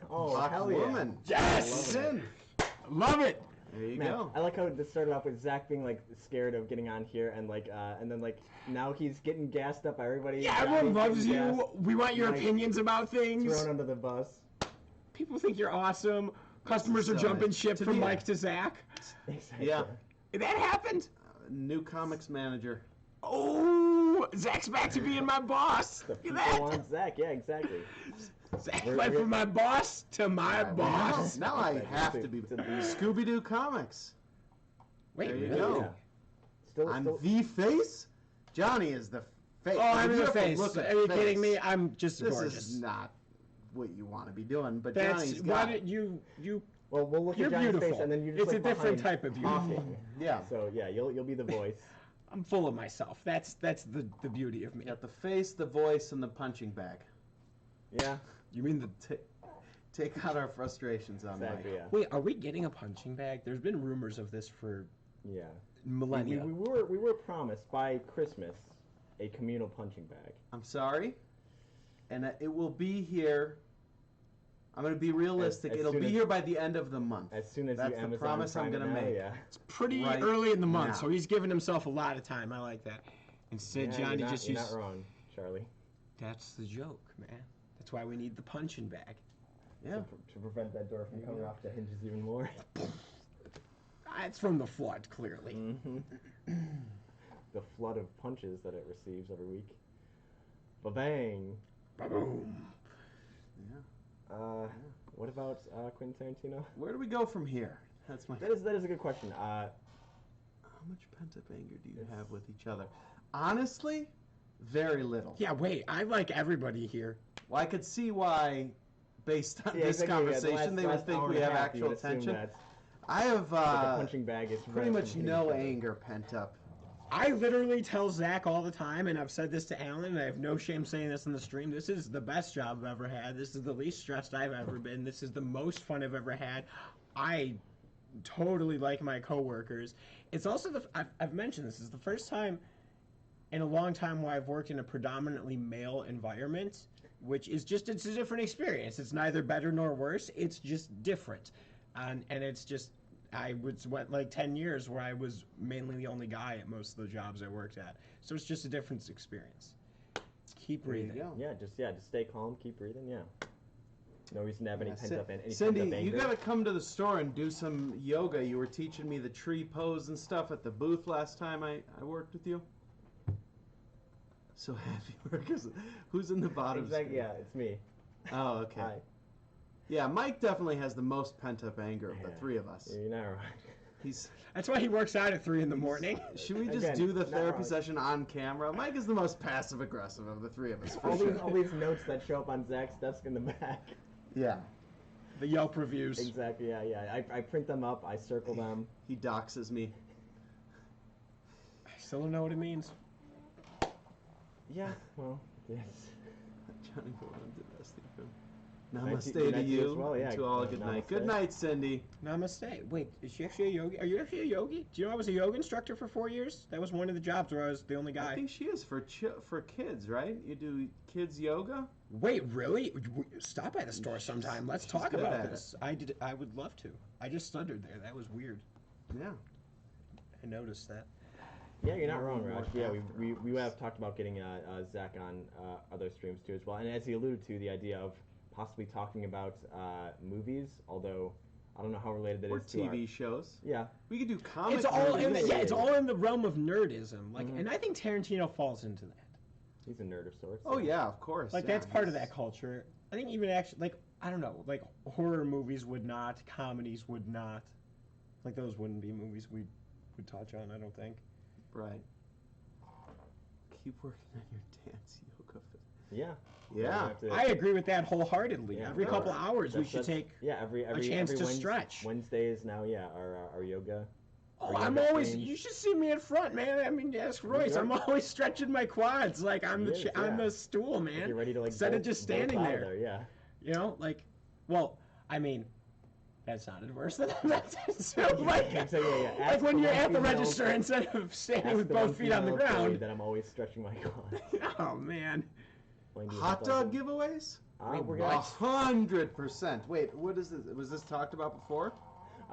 oh Black hell yeah. Woman. Yes! Loving it. Love it. There you Man, go. I like how this started off with Zach being like scared of getting on here, and like, and then like now he's getting gassed up by everybody. Yeah, Johnny's everyone loves getting you. gassed, We want your Mike, opinions about things. thrown under the bus. People think you're awesome. Customers are So jumping nice. ship To from be- Mike to Zach. Exactly. Yeah. That happened. New comics manager. Oh, Zach's back to being my boss. The Look people at that. want Zach. Yeah, exactly. Zach We're- went we're- from my boss to my Now, boss. now I have to be It's a beat. Scooby-Doo Comics. Wait, There you really? go. Yeah. Still, I'm still, the face. Johnny is the face. Oh, I'm in the Beautiful face. looking Are you face. kidding me? I'm just This gorgeous. is not what you want to be doing, but That's Johnny's why got it. did you Well, we'll look You're at Johnny's beautiful. face, and then you just It's like a different behind type of beauty. talking. Yeah. So yeah, you'll be the voice. I'm full of myself. That's the beauty of me. You got the face, the voice, and the punching bag. Yeah, You mean the Take out our frustrations on Mike. exactly. Yeah. Wait, are we getting a punching bag? There's been rumors of this for Yeah. millennia. We were promised by Christmas a communal punching bag. I'm sorry, and it will be here. I'm going to be realistic. As It'll soon be as- here by the end of the month. As soon as That's you the Amazon promise I'm Prime it gonna now, make. Yeah. It's pretty Right early in the month, now. so he's giving himself a lot of time. I like that. Instead, Yeah, Johnny you're not, just you're used. not wrong, Charlie. That's the joke, man. That's why we need the punching bag. Yeah. To prevent that door from coming off the hinges even more. It's from the flood, clearly. Mm-hmm. The flood of punches that it receives every week. Ba-bang. Boom. Yeah. What about Quentin Tarantino? Where do we go from here? That's my. That is a good question. How much pent-up anger do you have with each other? Honestly, very little. Yeah, wait. I like everybody here. Well, I could see why, based on Yeah, this exactly, yeah, the conversation, they would last think hour we and a have half, you actual would assume tension. that, I have like, a punching bag is pretty much preventing no each other. anger pent up. I literally tell Zach all the time, and I've said this to Alan, and I have no shame saying this in the stream. This is the best job I've ever had. This is the least stressed I've ever been. This is the most fun I've ever had. I totally like my coworkers. It's also I've mentioned this is the first time in a long time where I've worked in a predominantly male environment, which is just it's a different experience. It's neither better nor worse. It's just different, and it's just. Went like 10 years where I was mainly the only guy at most of the jobs I worked at. So it's just a different experience. Keep There you breathing. go. Just stay calm, keep breathing. Yeah. No reason to have any Yeah, pent up any Cindy, pent up anger. you gotta come to the store and do some yoga. You were teaching me the tree pose and stuff at the booth last time I worked with you. So happy workers. Who's in the bottom Exactly. screen? Yeah, it's me. Oh, okay. Hi. Yeah, Mike definitely has the most pent up anger of the Yeah. three of us. You're not right. He's. That's why he works out at 3 in the morning. Should we just Again, do the not therapy wrong. session on camera? Mike is the most passive aggressive of the three of us. For All sure. these notes that show up on Zach's desk in the back. Yeah. The Yelp reviews. Exactly. Yeah. I print them up. I circle them. He doxes me. I still don't know what it means. Yeah. Well. Yes. Johnny Boland did that, Stephen. Night to- Namaste to night to you you. as well, yeah. And to all, good night. Namaste. Good night, Cindy. Namaste. Wait, is she actually a yogi? Are you actually a yogi? Do you know I was a yoga instructor for 4 years? That was one of the jobs where I was the only I guy. think she is for kids, right? You do kids yoga? Wait, really? Stop by the store sometime. Let's she's talk good about at this. I would love to. I just stuttered there. That was weird. Yeah. I noticed that. Yeah, you're not More wrong, and Raj. more Yeah, we afterwards. have talked about getting Zach on other streams too as well. And as he alluded to, the idea of possibly talking about movies, although I don't know how related that Or is to our... TV shows. Yeah. We could do comic It's all in movies. the, yeah, it's all in the realm of nerdism. Like, Mhm. and I think Tarantino falls into that. He's a nerd of sorts. Oh, yeah, of course. Like yeah, that's part of he's- that culture. I think even actually, like I don't know, like horror movies would not, comedies would not, like those wouldn't be movies we would touch on. I don't think. Right. Keep working on your dance yoga. Yeah. Yeah. have to- I agree with that wholeheartedly. Yeah, Every no, couple hours, we that's- should that's- take. Yeah, every chance to Wednes- stretch. Wednesdays now, yeah, our yoga. Oh, our I'm yoga always. streams. You should see me in front, man. I mean, ask Royce. I'm always stretching my quads, like I'm He is, I'm yeah. the stool, If man. you're ready to like Instead of bolt- just bolt standing out there. Yeah. You know, like, well, I mean, that sounded worse than that. So, like, So, yeah. like Ask when the you're one at the female- register instead of standing ask with the both one feet on the female employee ground. That I'm always stretching my quads. Oh man. When do you Hot have dog like- giveaways? We're gonna, 100%. Wait, what is this? Was this talked about before?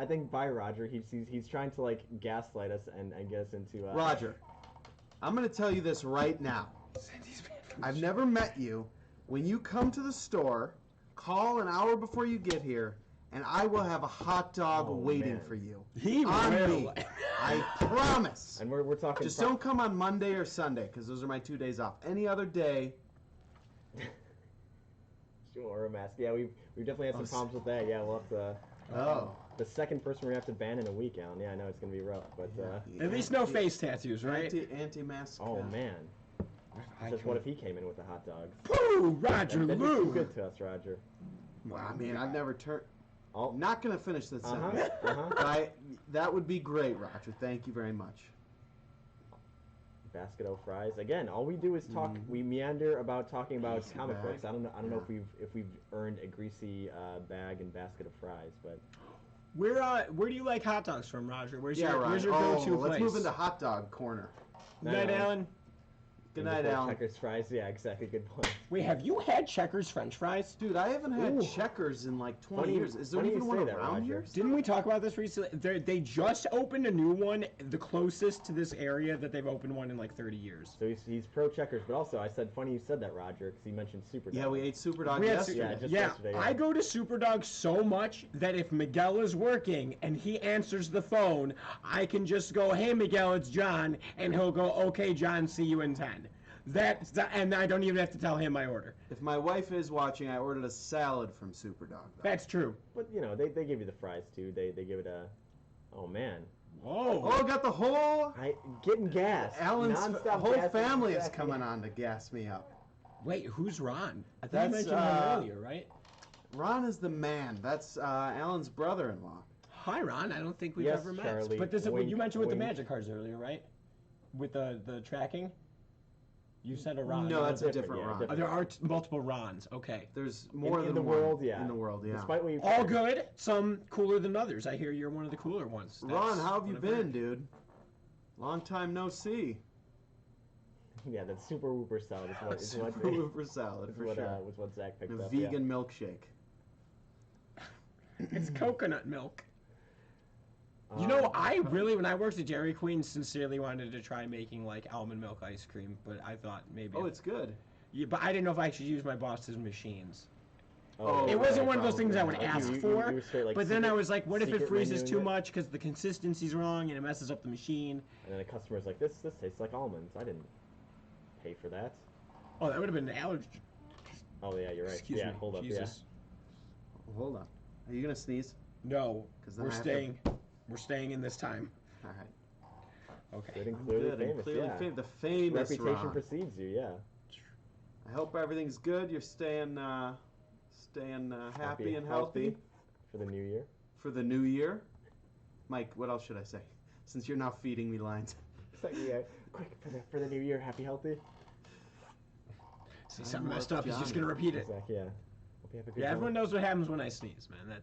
I think by Roger, he's trying to like gaslight us and get us into. Roger, I'm going to tell you this right now. I've never met you. When you come to the store, call an hour before you get here, and I will have a hot dog Oh, waiting man. for you. He On will. me. I promise. And we're talking. Just don't come on Monday or Sunday, because those are my 2 days off. Any other day, Or a mask. Yeah, we've definitely had some problems with that. Yeah, we'll have to. oh. The second person we're gonna have to ban in a week, Alan. Yeah, I know it's gonna be rough, but At least no face tattoos, right? Anti-mask. oh man, Just what if he came in with the hot dogs? Pooh, Roger That'd be too Lou. good to us, Roger. Wow, man, I've never turned. Oh, Not gonna finish this sentence. That would be great, Roger. Thank you very much. Basket of fries. Again, all we do is talk. We meander about talking about Greasy comic bag. books. I don't know Yeah. if we've earned a greasy bag and basket of fries, but Where do you like hot dogs from, Roger? Where's your Roger. go-to place? Let's move into hot dog corner. Good night, Alan. Good night, Alan. Checkers fries. Yeah, exactly. Good point. Wait, have you had Checkers French fries? Dude, I haven't had Ooh. Checkers in like 20 Funny- years. Is there funny you even one say that, around Roger. here? Didn't we talk about this recently? They just opened a new one, the closest to this area that they've opened one in like 30 years. So he's pro Checkers, but also I said funny you said that, Roger, because he mentioned Super. Yeah, we ate Super Dog We had yesterday. Yeah, just yeah, yesterday, yeah. I go to Superdog so much that if Miguel is working and he answers the phone, I can just go, "Hey Miguel, it's John," and he'll go, "Okay, John, see you in 10." And I don't even have to tell him my order. If my wife is watching, I ordered a salad from Super Dog. Though. That's true. But you know they give you the fries too. They give it a. Oh man, Whoa. Oh, got the whole getting gas. Alan's Nonstop whole gas family is exactly. coming on to gas me up. Wait, who's Ron? I thought you That's, mentioned him earlier, right? Ron is the man. That's Alan's brother-in-law. Hi, Ron. I don't think we've Yes, ever met. Charlie. But this, Wink, you mentioned with the wink. magic cards earlier, right? With the tracking? You said a Ron. No, right? that's a different yeah, Ron. different. There are multiple Rons. Okay. There's more in than the one world, yeah. In the world, yeah. Despite what you All good. Some cooler than others. I hear you're one of the cooler ones. That's Ron, how have you what I've heard. been, dude? Long time no see. Yeah, that super whooper salad is what Super Whooper salad, is for what, sure. was what Zach picked And a up. vegan milkshake. It's coconut milk. Yeah. You know, I really, when I worked at Dairy Queen, sincerely wanted to try making like almond milk ice cream, but I thought maybe. Oh, it's good. Yeah, but I didn't know if I should use my boss's machines. Oh, It wasn't right, one of those things I would probably. ask You for. were straight, like, But then I secret- was like, what if it secret freezes menuing too it? much because the consistency's wrong and it messes up the machine? And then a customer's like, this tastes like almonds. I didn't pay for that. Oh, that would have been an allergy. Oh yeah, you're right. Excuse yeah, me. hold up. Jesus. Hold on. Are you gonna sneeze? No, 'Cause then we're I have to- staying. We're staying in this time. All right. Yeah. Good Okay. and clearly Good and famous. clearly yeah. the famous Reputation Ron. precedes you. Yeah. I hope everything's good. You're staying happy and healthy for the new year. for the new year. Mike, what else should I say? Since you're now feeding me lines. So, yeah, quick for the new year. Happy, healthy. See, something messed up. He's just gonna repeat it. Zach, yeah. Hope you have a good Yeah, everyone one. knows what happens when I sneeze, man.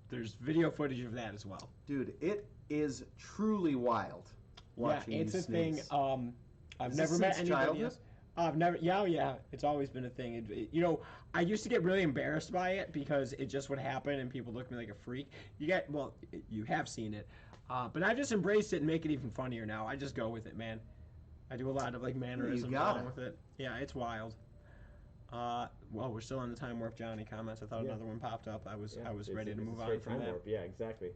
There's video footage of that as well. Dude, it is truly wild watching Yeah, it's you a thing. sneeze. I've Is never this met since anybody childhood? else. I've never. Yeah. It's always been a thing. You know, I used to get really embarrassed by it because it just would happen and people look at me like a freak. You have seen it, but I just embraced it and make it even funnier now. I just go with it, man. I do a lot of like mannerisms got along it. with it. Yeah, it's wild. Well, we're still on the time warp Johnny comments. I thought Yeah. another one popped up. I was Yeah, it's- ready to it's a move on straight from time that. warp. Yeah, exactly.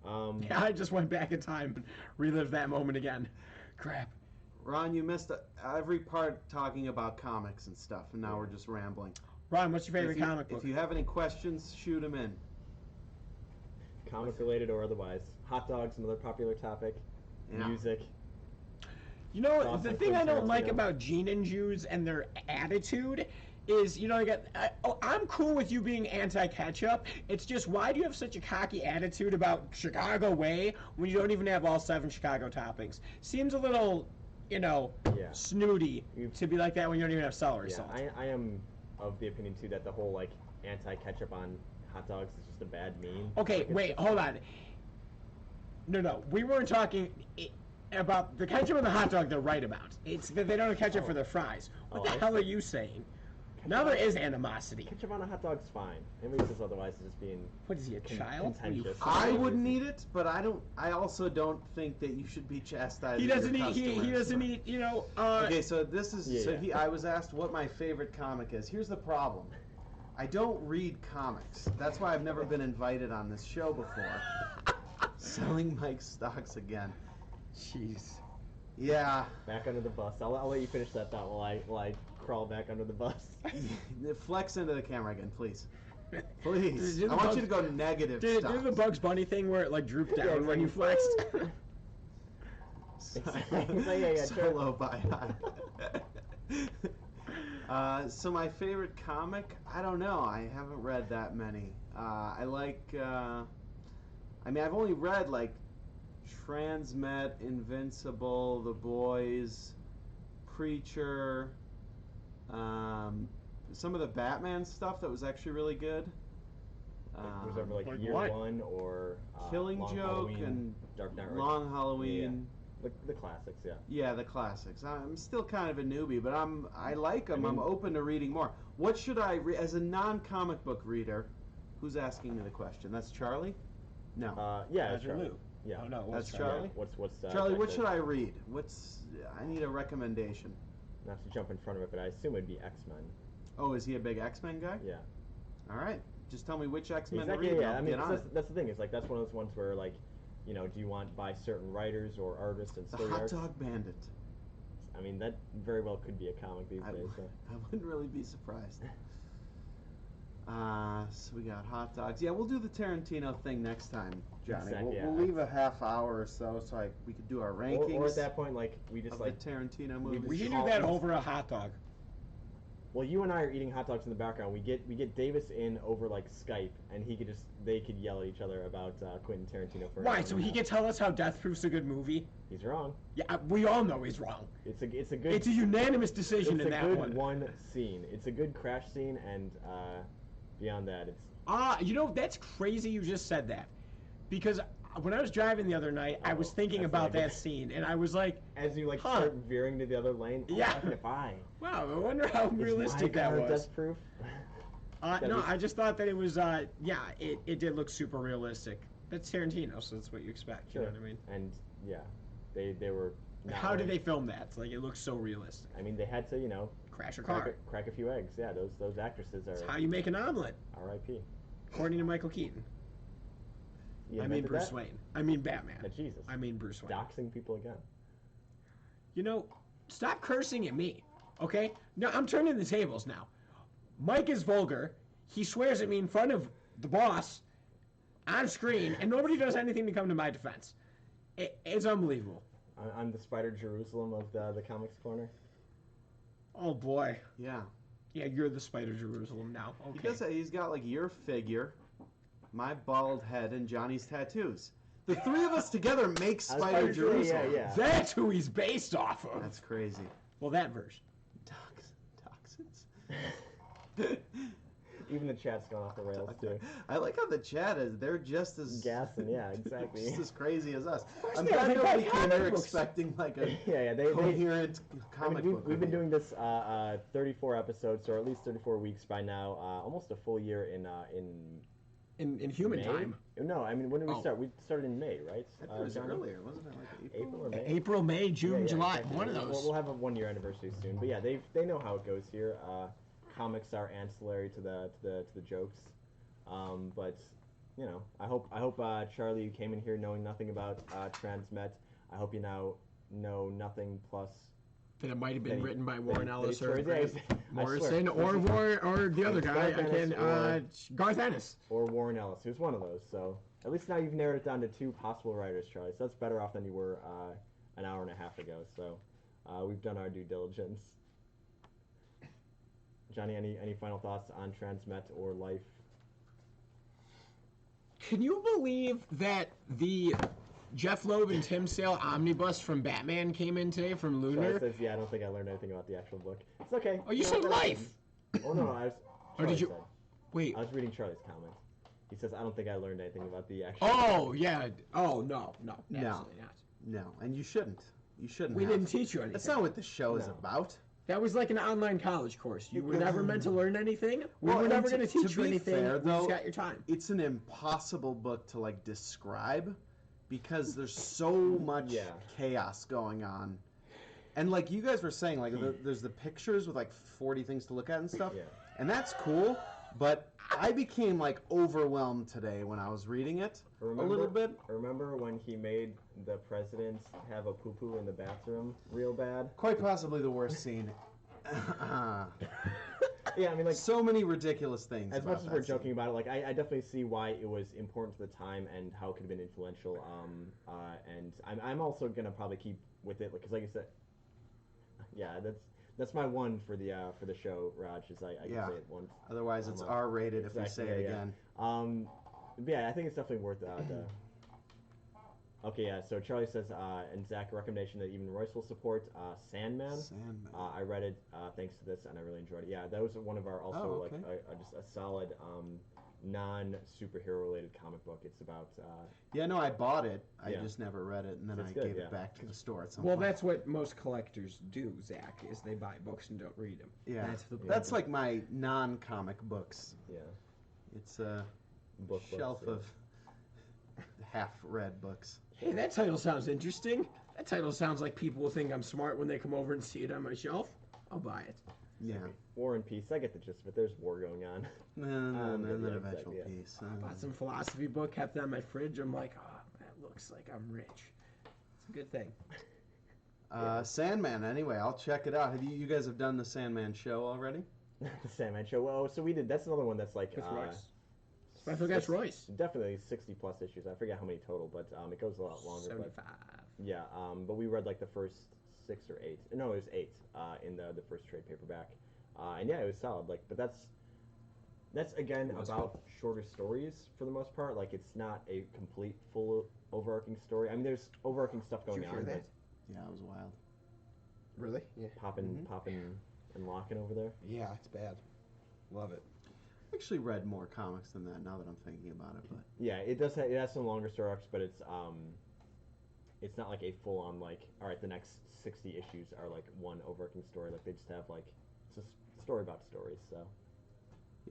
Yeah, I just went back in time and relived that moment again. Crap. Ron, you missed every part talking about comics and stuff, and now we're just rambling. Ron, what's your favorite If you- comic book? If you have any questions, shoot them in. Comic related or otherwise. Hot dogs, another popular topic. Yeah. Music. You know, Thoughts the on thing I Quentin don't like Tarantino? about Gene and Jews and their attitude is, I'm cool with you being anti-ketchup. It's just, why do you have such a cocky attitude about Chicago way when you don't even have all 7 Chicago toppings? Seems a little, Yeah. snooty to be like that when you don't even have celery Yeah, salt. I am of the opinion too that the whole like anti-ketchup on hot dogs is just a bad meme. Okay, Like, it's wait, just- hold on. No, we weren't talking about the ketchup on the hot dog they're right about. It's that they don't have ketchup for their fries. What the I hell see. are you saying? Now there is animosity. Ketchup on a hot dog's fine. Maybe it's just otherwise it's just being What is he, a child? What are you, contentious. I five? wouldn't eat it, but I also don't think that you should be chastising He doesn't your eat. He customers. doesn't eat. Okay, so this is Yeah. I was asked what my favorite comic is. Here's the problem. I don't read comics. That's why I've never been invited on this show before. Selling Mike's stocks again. Jeez. Yeah. Back under the bus. I'll let you finish that thought while I crawl back under the bus. Flex into the camera again, please. Please. Do the I want Bugs- you to go negative Did stuff. do the Bugs Bunny thing where it like drooped down Yeah, when you exactly. flexed? Yeah, So sure. low by high. So my favorite comic, I don't know. I haven't read that many. I like. I mean, I've only read like Transmet, Invincible, The Boys, Preacher. Some of the Batman stuff that was actually really good. Was ever like Like Year what? One or Killing Long Joke Halloween, and Dark Knight Long Halloween. The classics, yeah. Yeah, the classics. I'm still kind of a newbie, but I like them. I I'm mean- open to reading more. What should I read as a non-comic book reader? Who's asking me the question? That's Charlie? No. Yeah, That's Charlie. Lou. Yeah. Oh, no, That's Charlie. Charlie? What's Charlie, what Jack should said? I read? I need a recommendation. Not to jump in front of it, but I assume it'd be X-Men. Oh, is he a big X-Men guy? Yeah. All right. Just tell me which X-Men Exactly. to read. Yeah. And I'll I mean, get on it. that's the thing. It's like that's one of those ones where like, you know, do you want by certain writers or artists and The story Hot arcs? Dog Bandit. I mean, that very well could be a comic these I, days. So. I wouldn't really be surprised. So we got hot dogs. Yeah, we'll do the Tarantino thing next time, Johnny. Exactly, yeah. We'll leave a half hour or so we could do our rankings Or at that point, like we just of like, the Tarantino we movies. We can all- do that over a hot dog. well, you and I are eating hot dogs in the background. We get Davis in over like Skype, and they could yell at each other about Quentin Tarantino for. an Why? hour So and a he half. can tell us how Death Proof's a good movie? He's wrong. Yeah, we all know he's wrong. It's a good. It's a unanimous decision it's in a that good one. scene. It's a good crash scene, and beyond that, it's You know, that's crazy you just said that. Because when I was driving the other night, I was Oh, thinking that's about not good. that scene, and I was like, as you like Huh. start veering to the other lane. Oh, Yeah. If I. wow, I wonder how realistic that was. Death Proof. That No, was- I just thought that it was, it did look super realistic. That's Tarantino, so that's what you expect, you know what I mean? And yeah, they were. not How did they wearing- film that? It's like, it looks so realistic. I mean, they had to, you know, Crash a crack car. crack a few eggs. Yeah, those actresses That's are how you make an omelet, R.I.P. according to Michael Keaton. You I mean invented Bruce that? Wayne. I mean Batman. Jesus. I mean Bruce Wayne. Doxing people again. You know, stop cursing at me, okay? No, I'm turning the tables now. Mike is vulgar. He swears at me in front of the boss on screen, and nobody does anything to come to my defense. It's unbelievable. I'm the Spider Jerusalem of the comics corner. Oh boy. Yeah. Yeah, you're the Spider Jerusalem now. Okay. He does that. He's got like your figure, my bald head, and Johnny's tattoos. The three of us together make I was Spider about to say, Jerusalem. Yeah. That's who he's based off of. That's crazy. Well, that version. Toxins. Even the chat's gone off the rails too. I like how the chat is. They're just as Gassing, yeah, exactly. just as crazy as us. course I'm they are. glad They buy nobody came comic here books. expecting like a yeah, they coherent I comic mean, book. we've been review. doing this 34 episodes, or at least 34 weeks by now, almost a full year In human May? time. No, I mean, when did we Oh. start? We started in May, right? I thought it was Johnny? earlier, wasn't it? Like April or May? April, May, June, Yeah, July. exactly. One of We'll- those. We'll have a 1 year anniversary soon, but yeah, they know how it goes here. Comics are ancillary to the jokes, but you know, I hope Charlie, you came in here knowing nothing about Transmet. I hope you now know nothing plus. That it might have that been he- written by that Warren he- Ellis that or he Grant chose- I swear. Morrison or the other guy. Garth I can Ennis Garth Ennis. or Warren Ellis. Who's one of those? So at least now you've narrowed it down to 2 possible writers, Charlie. So that's better off than you were an hour and a half ago. So we've done our due diligence. Johnny, any final thoughts on Transmet or life? Can you believe that the Jeff Loeb and Tim Sale omnibus from Batman came in today from Charlie Lunar? says, yeah, I don't think I learned anything about the actual book. It's okay. Oh, you know said what? life. Oh no, I was. Or did Charlie you- said. Wait. I was reading Charlie's comment. He says, I don't think I learned anything about the actual. Oh yeah. Oh no, No. absolutely not. No, and you shouldn't. You shouldn't. We have. didn't teach you anything. That's not what the show is No. about. That was like an online college course. You were never meant to learn anything. We Well, were and never to- going to to teach you be anything. fair, You though, just got your time. It's an impossible book to like describe because there's so much Yeah. chaos going on. And like you guys were saying, like there's the pictures with like 40 things to look at and stuff. Yeah. And that's cool, but I became like overwhelmed today when I was reading it a little bit. Remember when he made the president have a poo poo in the bathroom real bad? Quite possibly the worst scene. Yeah, I mean, like, So many ridiculous things. as about much as that we're scene. joking about it, like, I definitely see why it was important to the time and how it could have been influential. And I'm also gonna probably keep with it because, like you said, yeah, That's my one for the show, Raj. Is I can Yeah. say it once. Otherwise, it's Um, R-rated if we exactly, say it yeah, yeah. again. But yeah, I think it's definitely worth the. Okay, yeah. So Charlie says, and Zach, a recommendation that even Royce will support, Sandman. Sandman. I read it thanks to this, and I really enjoyed it. Yeah, that was one of our also Oh, like okay. just a solid non-superhero related comic book. It's about Yeah, no, I bought it. I Yeah. just never read it, and then It's I good, gave yeah. it back to the store at some Well, point. that's what most collectors do, Zach, is they buy books and don't read them. Yeah. That's the point. That's like my non-comic books. yeah It's a book shelf books, of half-read books. Hey, that title sounds interesting. That title sounds like people will think I'm smart when they come over and see it on my shelf. I'll buy it. Yeah. War and Peace. I get the gist of it. There's war going on. And then yeah, eventual exactly, yeah. piece. Bought some philosophy book, kept it on my fridge. I'm like, oh, that looks like I'm rich. It's a good thing. Sandman. Anyway, I'll check it out. Have you guys have done the Sandman show already? The Sandman show. Well, so we did. That's another one that's like With Royce. Special guest Royce. Definitely 60 plus issues. I forget how many total, but it goes a lot longer. 75. But yeah, but we read like the first 6 or 8. No, it was 8 in the first trade paperback, and yeah, it was solid. Like, but that's again about shorter stories for the most part. Like, it's not a complete full overarching story. I mean, there's overarching stuff going on. But Yeah, it was wild. Really? Yeah. popping, and locking over there. Yeah, it's bad. Love it. I actually read more comics than that now that I'm thinking about it, but Yeah, it does. It has some longer story arcs, but it's not like a full on like. All right, the next 60 issues are like one overarching story. Like they just have like it's a story about stories. So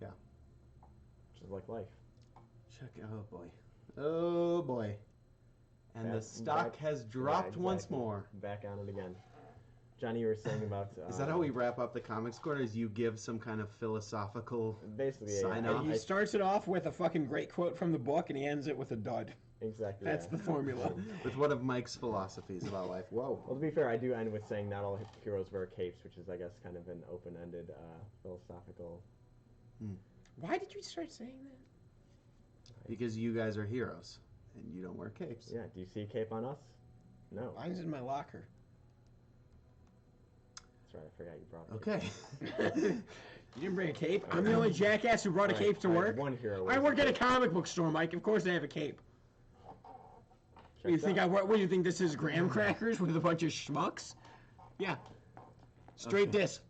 yeah. just like life. Check. Oh boy. And the stock has dropped once more. Back on it again. Johnny, you were saying about. Is that how we wrap up the Comics Corner? Is you give some kind of philosophical Basically, sign yeah, off? He starts it off with a fucking great quote from the book, and he ends it with a dud. exactly. That's yeah. the formula. With one of Mike's philosophies about life. Whoa. Well, to be fair, I do end with saying not all heroes wear capes, which is, I guess, kind of an open-ended philosophical. Why did you start saying that? Because you guys are heroes and you don't wear capes. Yeah. Do you see a cape on us? No. Mine's in my locker. That's right. I forgot you brought. Okay. You didn't bring a cape? I'm the only jackass who brought a cape to work. One hero. I work at a comic book store, Mike. Of course I have a cape. What do you think What do you think this is? Graham crackers with a bunch of schmucks? Yeah. Straight Okay. this.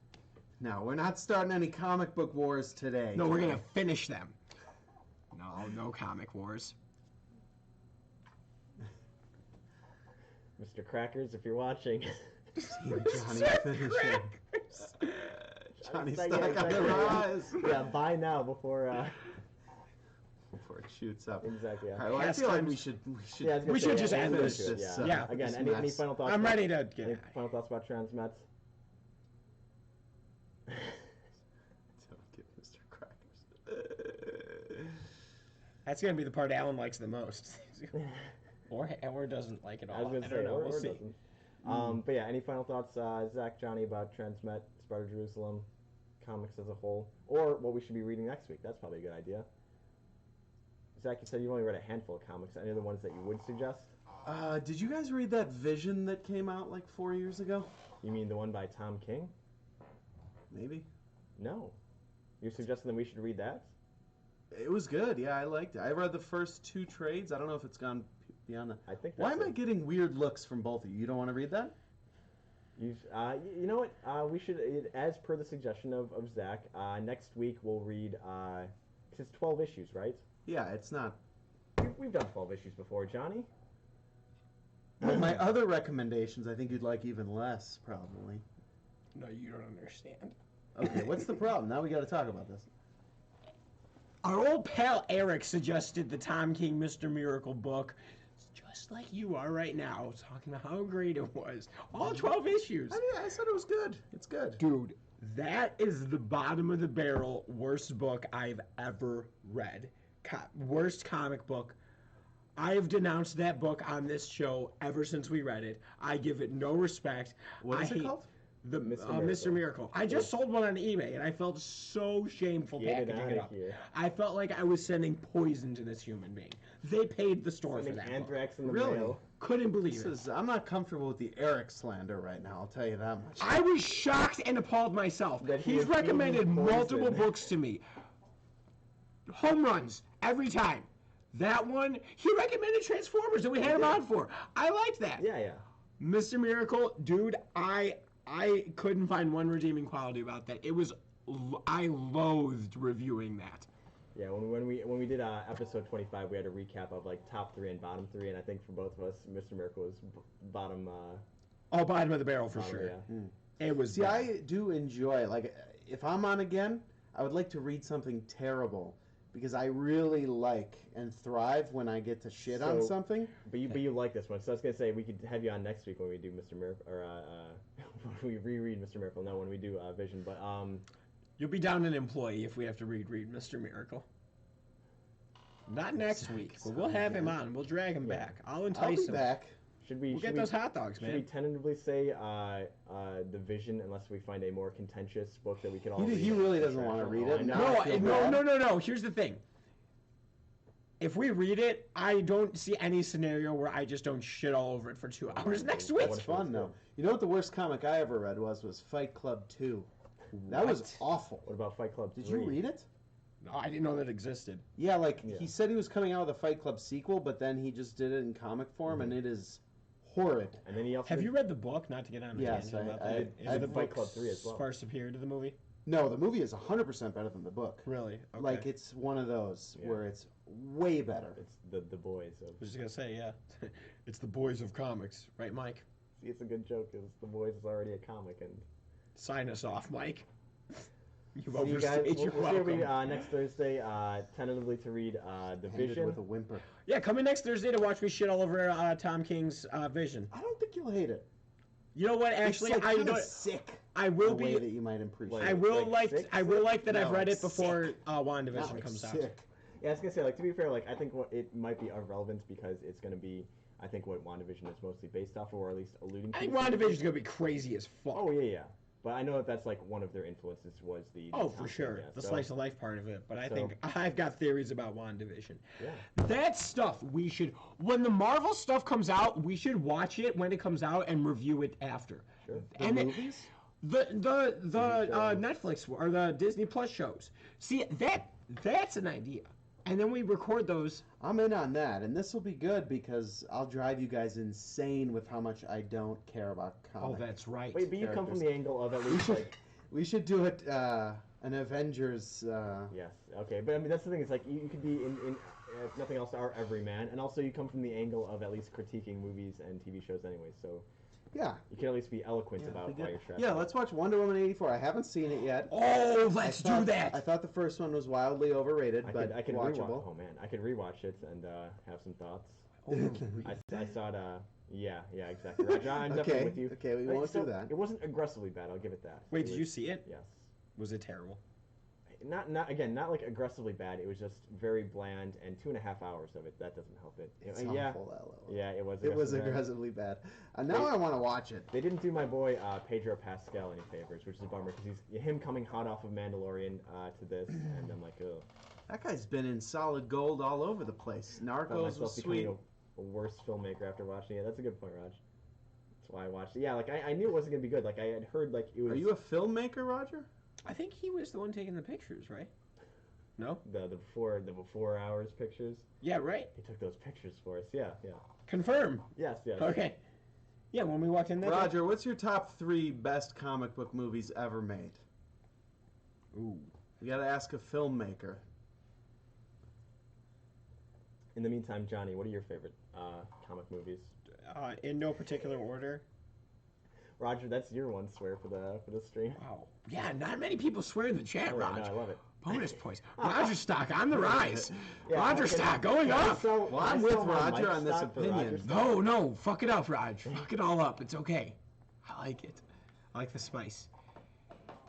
Now, we're not starting any comic book wars today. No, we're gonna finish them. No comic wars. Mr. Crackers, if you're watching. Johnny finishing. Johnny Yeah, stuck on exactly. the rise. Yeah, buy now before. Before it shoots up. Exactly. Yeah. All right, well, I feel like we should Yeah, I was gonna We say, should just yeah, end we'll this. finish it, Yeah. Again, this any mess. final thoughts? I'm about- ready to get Any out. final thoughts about Transmet? Don't get Mr. Crackers. That's gonna be the part Alan likes the most. or doesn't like it I was all. gonna I say, don't know. or We'll see. doesn't. But yeah, any final thoughts, Zach, Johnny, about Transmet, Spider Jerusalem, comics as a whole, or what we should be reading next week? That's probably a good idea. Zach, you said you only read a handful of comics. Any other ones that you would suggest? Did you guys read that Vision that came out like 4 years ago? You mean the one by Tom King? Maybe. No. You're suggesting that we should read that? It was good. Yeah, I liked it. I read the first 2 trades. I don't know if it's gone beyond that. I think. Why that's am I getting weird looks from both of you? You don't want to read that? You know what? We should, as per the suggestion of Zach, next week we'll read. 'Cause it's 12 issues, right? Yeah, it's not. We've done 12 issues before, Johnny. Well, my other recommendations, I think you'd like even less, probably. No, you don't understand. Okay, what's the problem? Now we got to talk about this. Our old pal Eric suggested the Tom King Mr. Miracle book, just like you are right now, talking about how great it was. All 12 issues. I said it was good. It's good. Dude, that is the bottom of the barrel worst book I've ever read. Worst comic book. I have denounced that book on this show ever since we read it. I give it no respect. What is it called? The Mr. Mr. Miracle. I just sold one on eBay, and I felt so shameful Get it packaging it outta up. here. I felt like I was sending poison to this human being. They paid the store for Sending that book. anthrax in the Really? mail. Couldn't believe it. I'm not comfortable with the Eric slander right now. I'll tell you that much. I was shocked and appalled myself. That he He's was recommended eating multiple poison. books to me. Home runs every time. That one, he recommended Transformers that we had him on for. I liked that. Yeah. Mr. Miracle, dude, I couldn't find one redeeming quality about that. I loathed reviewing that. Yeah, when we did episode 25, we had a recap of like top 3 and bottom 3, and I think for both of us, Mr. Miracle was bottom. Bottom of the barrel for sure. Yeah. It was. See, bad. I do enjoy, like, if I'm on again, I would like to read something terrible because I really like and thrive when I get to shit on So- something. But you like this one, so I was gonna say we could have you on next week when we do Mr. Miracle, or when we reread Mr. Miracle. No, when we do Vision. But You'll be down an employee if we have to read Mr. Miracle. Not next week, but we'll have him on. We'll drag him back. I'll I'll entice be him. back. should we We'll should get we, those hot dogs, should we man. tentatively say the Vision unless we find a more contentious book that we can all read? He really doesn't want to read it. I know. Now I feel bad. No. Here's the thing. If we read it, I don't see any scenario where I just don't shit all over it for 2 hours next week. It's fun though. You know what the worst comic I ever read was Fight Club 2. That was What? awful. What about Fight Club 3? Did you read it? No, I didn't know that existed. Yeah, like Yeah. he said he was coming out with a Fight Club sequel, but then he just did it in comic form, and it is horrid. And then he also Have did- you read the book? Not to get on a Yes, tangent about I- that. I- Is the Fight book Club 3 as well. far superior to the movie? No, the movie is 100% better than the book. Really? Okay. Like it's one of those Yeah. where it's way better. It's the boys. I was just gonna say, yeah. It's the boys of comics, right, Mike? See, it's a good joke because the boys is already a comic, and Sign us off, Mike. You've see you guys. overstayed your We'll see welcome. you next Thursday, tentatively to read the Ended Vision. with a whimper. Yeah, come in next Thursday to watch me shit all over Tom King's Vision. I don't think you'll hate it. You know what? Actually, it's like I know kinda sick. I will in a way be. that you might appreciate. I will like like. sick, I will sick? like that I've No, read like it before sick. WandaVision Not like comes out. sick. Yeah, I was gonna say, like, to be fair, like, I think it might be of relevance because it's gonna be, I think, what WandaVision is mostly based off of, or at least alluding to. I think WandaVision's gonna be crazy as fuck. Oh yeah. But I know that that's like one of their influences was the. Oh, Tom for King, sure. yeah, The so- slice of life part of it. But I So- think I've got theories about WandaVision. Yeah. That stuff we should, when the Marvel stuff comes out, we should watch it when it comes out and review it after. Sure. And movies? the shows. Netflix or the Disney Plus shows. See, that's an idea. And then we record those. I'm in on that, and this will be good because I'll drive you guys insane with how much I don't care about Oh, comics. that's right. Wait, but you come from characters. the angle of at least like. We should do it an Avengers. Yes. Okay. But I mean, that's the thing. It's like you could be in if nothing else, our everyman, and also you come from the angle of at least critiquing movies and TV shows anyway. So Yeah. you can at least be eloquent Yeah, about be why good. you're trapped. Yeah, let's watch Wonder Woman 84. I haven't seen it yet. Oh, let's do I that. thought the first one was wildly overrated, but I could watchable. rewatch. Oh man, I could rewatch it and have some thoughts. Oh, I saw it. Yeah, exactly. Roger, I'm definitely Okay, with you. okay, we Like, won't so do that. It wasn't aggressively bad. I'll give it that. Wait, It did was- you see it? Yes. Was it terrible? Not like aggressively bad. It was just very bland, and 2.5 hours of it. That doesn't help it. It's Yeah, awful, LOL. yeah, it was. It was bad. aggressively bad. Now I want to watch it. They didn't do my boy Pedro Pascal any favors, which is a bummer because he's him coming hot off of Mandalorian to this, and I'm like, oh. That guy's been in solid gold all over the place. I found Narcos myself was sweet. becoming a worse filmmaker after watching it. That's a good point, Raj. That's why I watched it. Yeah, like I knew it wasn't gonna be good. Like I had heard like it was. Are you a filmmaker, Roger? I think he was the one taking the pictures, right? No? the before hours pictures? Yeah, right. He took those pictures for us. Yeah. Confirm. Yes. Okay. Yeah, when we walked in there. Roger, what's your top 3 best comic book movies ever made? Ooh. You got to ask a filmmaker. In the meantime, Johnny, what are your favorite comic movies? In no particular order. Roger, that's your one swear for the stream. Wow. Yeah, not many people swear in the chat, Oh, Raj. no, I love it. Bonus points. Roger stock on the rise. Yeah, Roger okay, stock going up. Well, I'm with Roger on this opinion. No, fuck it up, Raj. Fuck it all up. It's okay. I like it. I like the spice.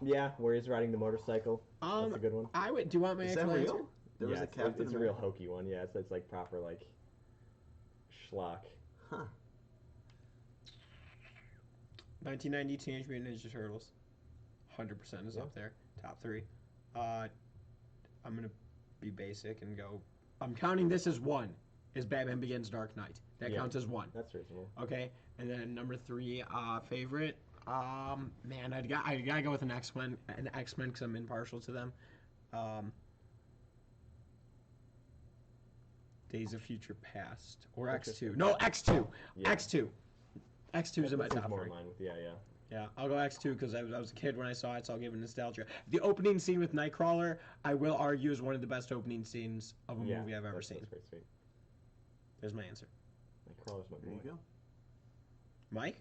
Yeah, where he's riding the motorcycle. That's a good one. I would. Do you want my Is that actual real? answer? There was Yeah, a Captain it's a real America. hokey one. Yeah, it's like proper like schlock. Huh. 1990 Teenage Mutant Ninja Turtles. 100% is up there. Top 3. I'm gonna be basic and go. I'm counting this as 1. is Batman Begins Dark Knight. That Yeah. counts as 1. That's reasonable. Okay, and then number 3 favorite. Man, I gotta go with an X-Men because I'm impartial to them. Days of Future Past or X2. No, X2. Yeah. X2. X2 is in my That seems top more 3. in line with yeah. Yeah, I'll go X2 because I was a kid when I saw it, so I'll give it nostalgia. The opening scene with Nightcrawler, I will argue, is one of the best opening scenes of a movie I've ever seen. That's pretty sweet. There's my answer. Nightcrawler's my There you boy. go. Mike?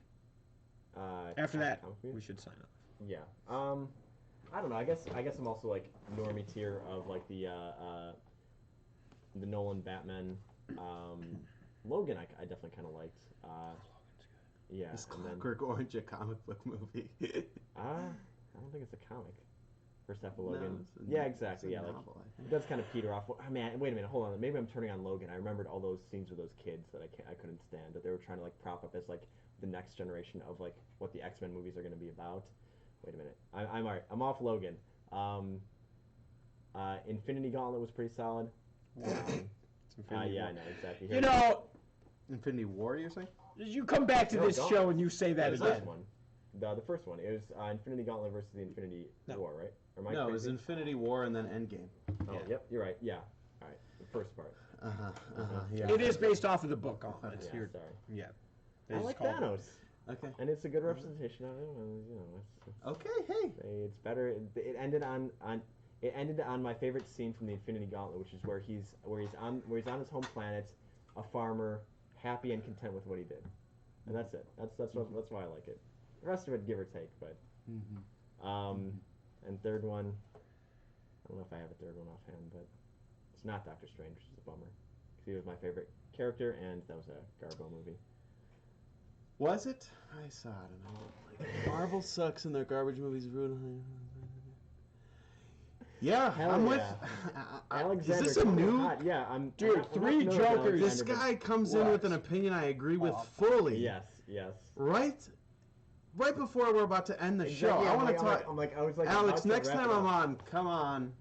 Comic After that, movie? we should sign off. Yeah. I don't know. I guess I'm also like normie tier of like the Nolan Batman. Logan, I definitely kind of liked. Yeah. Is and then, Clockwork Orange a comic book movie? I don't think it's a comic. First half of No, Logan. it's a- Yeah, exactly. it's a Yeah, like novel, I think. it does kind of peter off. Oh, man, wait a minute, hold on. Maybe I'm turning on Logan. I remembered all those scenes with those kids that I couldn't stand. That they were trying to like prop up as like the next generation of like what the X-Men movies are going to be about. Wait a minute. I'm alright. I'm off Logan. Infinity Gauntlet was pretty solid. Infinity Yeah, War. I know exactly. You know, Infinity War, you're saying? you come back to No, this don't. show and you say that the again. first one. The first one. It was Infinity Gauntlet versus the Infinity No. War, right? Or am I No, it was crazy? Infinity War and then Endgame. Oh, Yeah. yep. You're right. Yeah. All right. The first part. Yeah. It is based off of the book, Gauntlet. Yeah. You're- Sorry. yeah. They I just like called it- Thanos, Okay. and it's a good representation of him. You know, Okay. Hey. it's better. It ended on it ended on my favorite scene from the Infinity Gauntlet, which is where he's on his home planet, a farmer, happy and content with what he did, and that's it. That's why I like it. The rest of it, give or take, but and third one, I don't know if I have a third one offhand, but it's not Doctor Strange, which is a bummer, because he was my favorite character, and that was a Garbo movie. Was it? I saw it and I don't like it. Marvel sucks and their garbage movies ruin. Yeah, Hell I'm with. yeah. Alexander, is this a come new? hot. Yeah, I'm. Dude, I'm not three familiar with Jokers. This Alexander, guy comes in with an opinion I agree with fully. Yes, yes. Right before we're about to end the show, Exactly, I I'm want to like- talk. I'm like, I was like, Alex, about to next wrap time it I'm up. on, come on,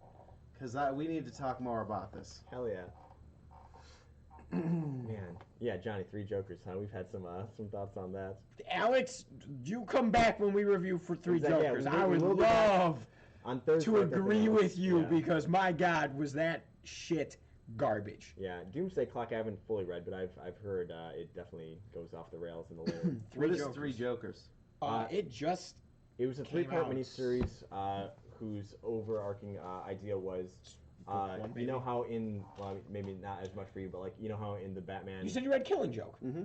because we need to talk more about this. Hell yeah. Man, yeah, Johnny, Three Jokers, huh? We've had some thoughts on that. Alex, you come back when we review for Three Exactly, yeah, Jokers. we I would will be back love On Thursday, to if nothing agree else. with you Yeah. because my God, was that shit garbage. Yeah, Doomsday Clock I haven't fully read, but I've heard it definitely goes off the rails in the later. What is Jokers. Three Jokers? It just It was a Came three-part out. miniseries whose overarching idea was, one, you baby. know how in, well, maybe not as much for you, but like, you know how in the Batman. you said you read Killing Joke. Mm-hmm.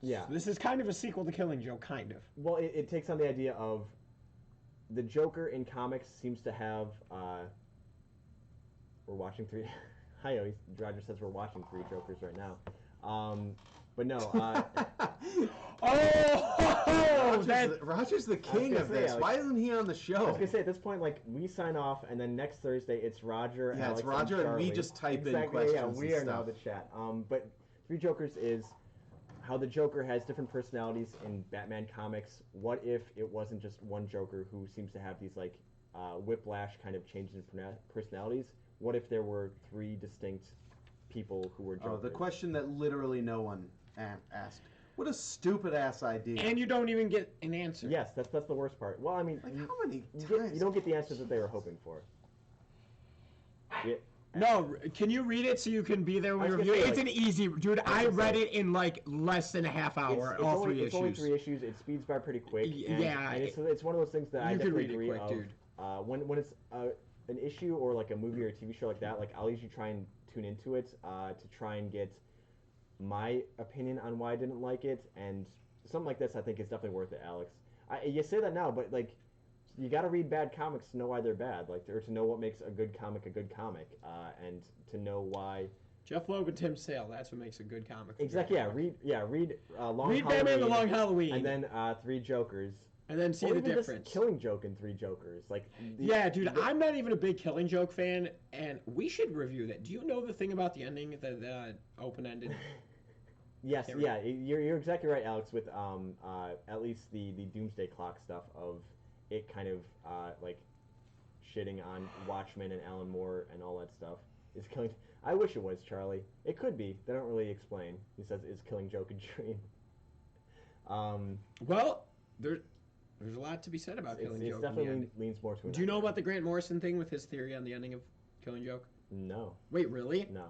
Yeah. This is kind of a sequel to Killing Joke, kind of. Well, it takes on the idea of the Joker in comics seems to have. We're watching three. Hi, Roger says we're watching Three Jokers right now. But no. Roger's the king gonna of say, this. Alex, Why isn't he on the I show? was gonna say at this point, like we sign off, and then next Thursday it's Roger. Yeah, Alex, it's Roger, and we Charlie. just type in exactly, questions Yeah, we and are now stuff. the chat. But Three Jokers is how the Joker has different personalities in Batman comics. What if it wasn't just one Joker who seems to have these like whiplash kind of changes in personalities? What if there were three distinct people who were Jokers? Oh, the question that literally no one asked. What a stupid ass idea. And you don't even get an answer. Yes, that's the worst part. Well, I mean, Like, you, how many you times? don't get the answers that they were hoping for. Yeah. No, can you read it so you can be there when I we was review gonna it? say, It's like- an easy, dude. I gonna read say- it in like less than a half hour. It's all only, three it's only issues. 3 issues. It speeds by pretty quick. And, Yeah, and it's one of those things that I you can definitely read it agree quick, of. dude. When it's an issue or like a movie or a TV show like that, like I'll usually try and tune into it to try and get my opinion on why I didn't like it, and something like this I think is definitely worth it, Alex. You say that now, but like you got to read bad comics to know why they're bad, like or to know what makes a good comic, and to know why. Jeff Loeb and Tim Sale. That's what makes a good comic. Exactly. Yeah. Read Long Read Halloween, Batman: The Long Halloween, and then Three Jokers. and then see Or the even just difference. Killing Joke in Three Jokers, like Yeah, dude, I'm not even a big Killing Joke fan, and we should review that. Do you know the thing about the ending, the open-ended? Yes, Can't yeah, you're exactly right, Alex. With at least the Doomsday Clock stuff of it kind of like shitting on Watchmen and Alan Moore and all that stuff. Is killing. I wish it was Charlie. It could be. They don't really explain. He says, "Is killing Joke a dream?" Well, there's a lot to be said about Killing It Joke. definitely leans more to. Do you know about the Grant Morrison thing with his theory on the ending of Killing Joke? No. Wait, really? No.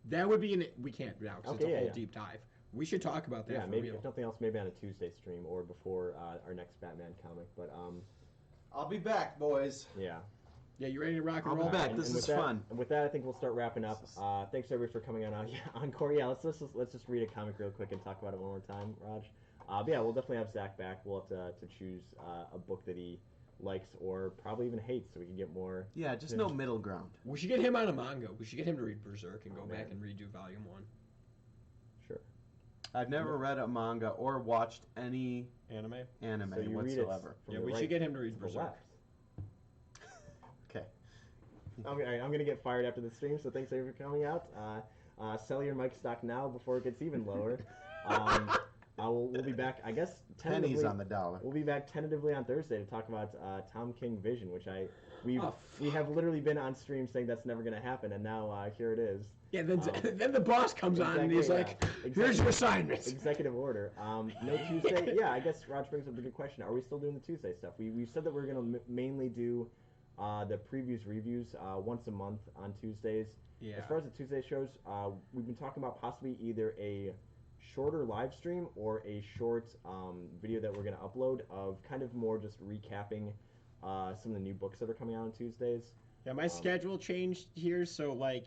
That would be we can't now because it's a whole yeah. deep dive. We should talk about that. Yeah, for maybe real. if nothing else, maybe on a Tuesday stream or before our next Batman comic. But I'll be back, boys. yeah. Yeah, you ready to rock and I'll roll? be back. And This with is that, fun. And with that, I think we'll start wrapping up. Thanks everybody for coming on. Yeah, Encore. Yeah, let's just read a comic real quick and talk about it one more time, Raj. But yeah, we'll definitely have Zach back. We'll have to choose a book that he likes or probably even hates, so we can get more. Yeah, just no middle ground. We should get him on a manga. We should get him to read Berserk and go man. back and redo Volume 1. Sure. I've never read a manga or watched any Anime? anime So you read it whatsoever. from Yeah, the we right should get him to to read the Berserk. left. Okay. I'm gonna get fired after the stream, so thanks everybody for coming out. Sell your mic stock now before it gets even lower. We'll be back, I guess, tentatively. Pennies on the dollar. We'll be back tentatively on Thursday to talk about Tom King Vision, which we have literally been on stream saying that's never gonna happen, and now here it is. Yeah, then the boss comes on and he's like, here's your assignments. Executive order. No Tuesday. Yeah, I guess Raj brings up a good question. Are we still doing the Tuesday stuff? We said that we're going to mainly do the previews, reviews once a month on Tuesdays. Yeah. As far as the Tuesday shows, we've been talking about possibly either a shorter live stream or a short video that we're going to upload of kind of more just recapping some of the new books that are coming out on Tuesdays. Yeah, my schedule changed here, so like,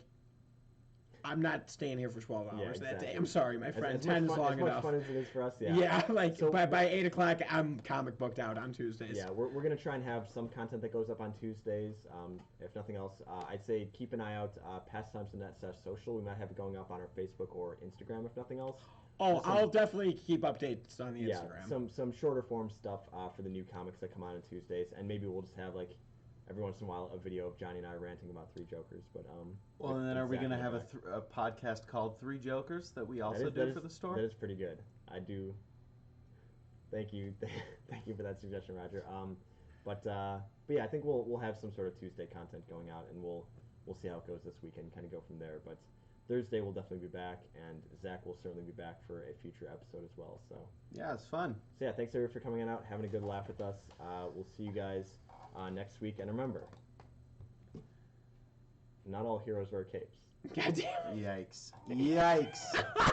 I'm not staying here for 12 hours Yeah, that exactly. day. I'm sorry, my friend. As 10 is much long as much enough. fun as it is for us, yeah. Yeah, like So- by 8 o'clock, I'm comic booked out on Tuesdays. Yeah, we're going to try and have some content that goes up on Tuesdays. If nothing else, I'd say keep an eye out, pastimes.net/social. We might have it going up on our Facebook or Instagram, if nothing else. Oh, Some- I'll definitely keep updates on the Yeah, Instagram. some shorter form stuff for the new comics that come out on Tuesdays, and maybe we'll just have, like, every once in a while, a video of Johnny and I ranting about Three Jokers. But Well, and then are we going to have a podcast called Three Jokers that we also do for the store? That is pretty good. I do. Thank you, thank you for that suggestion, Roger. But yeah, I think we'll have some sort of Tuesday content going out, and we'll see how it goes this weekend. Kind of go from there. But Thursday we'll definitely be back, and Zach will certainly be back for a future episode as well. So Yeah, it's fun. yeah, thanks everyone for coming out, having a good laugh with us. We'll see you guys next week, and remember, not all heroes wear capes. God damn it. Yikes. Yikes.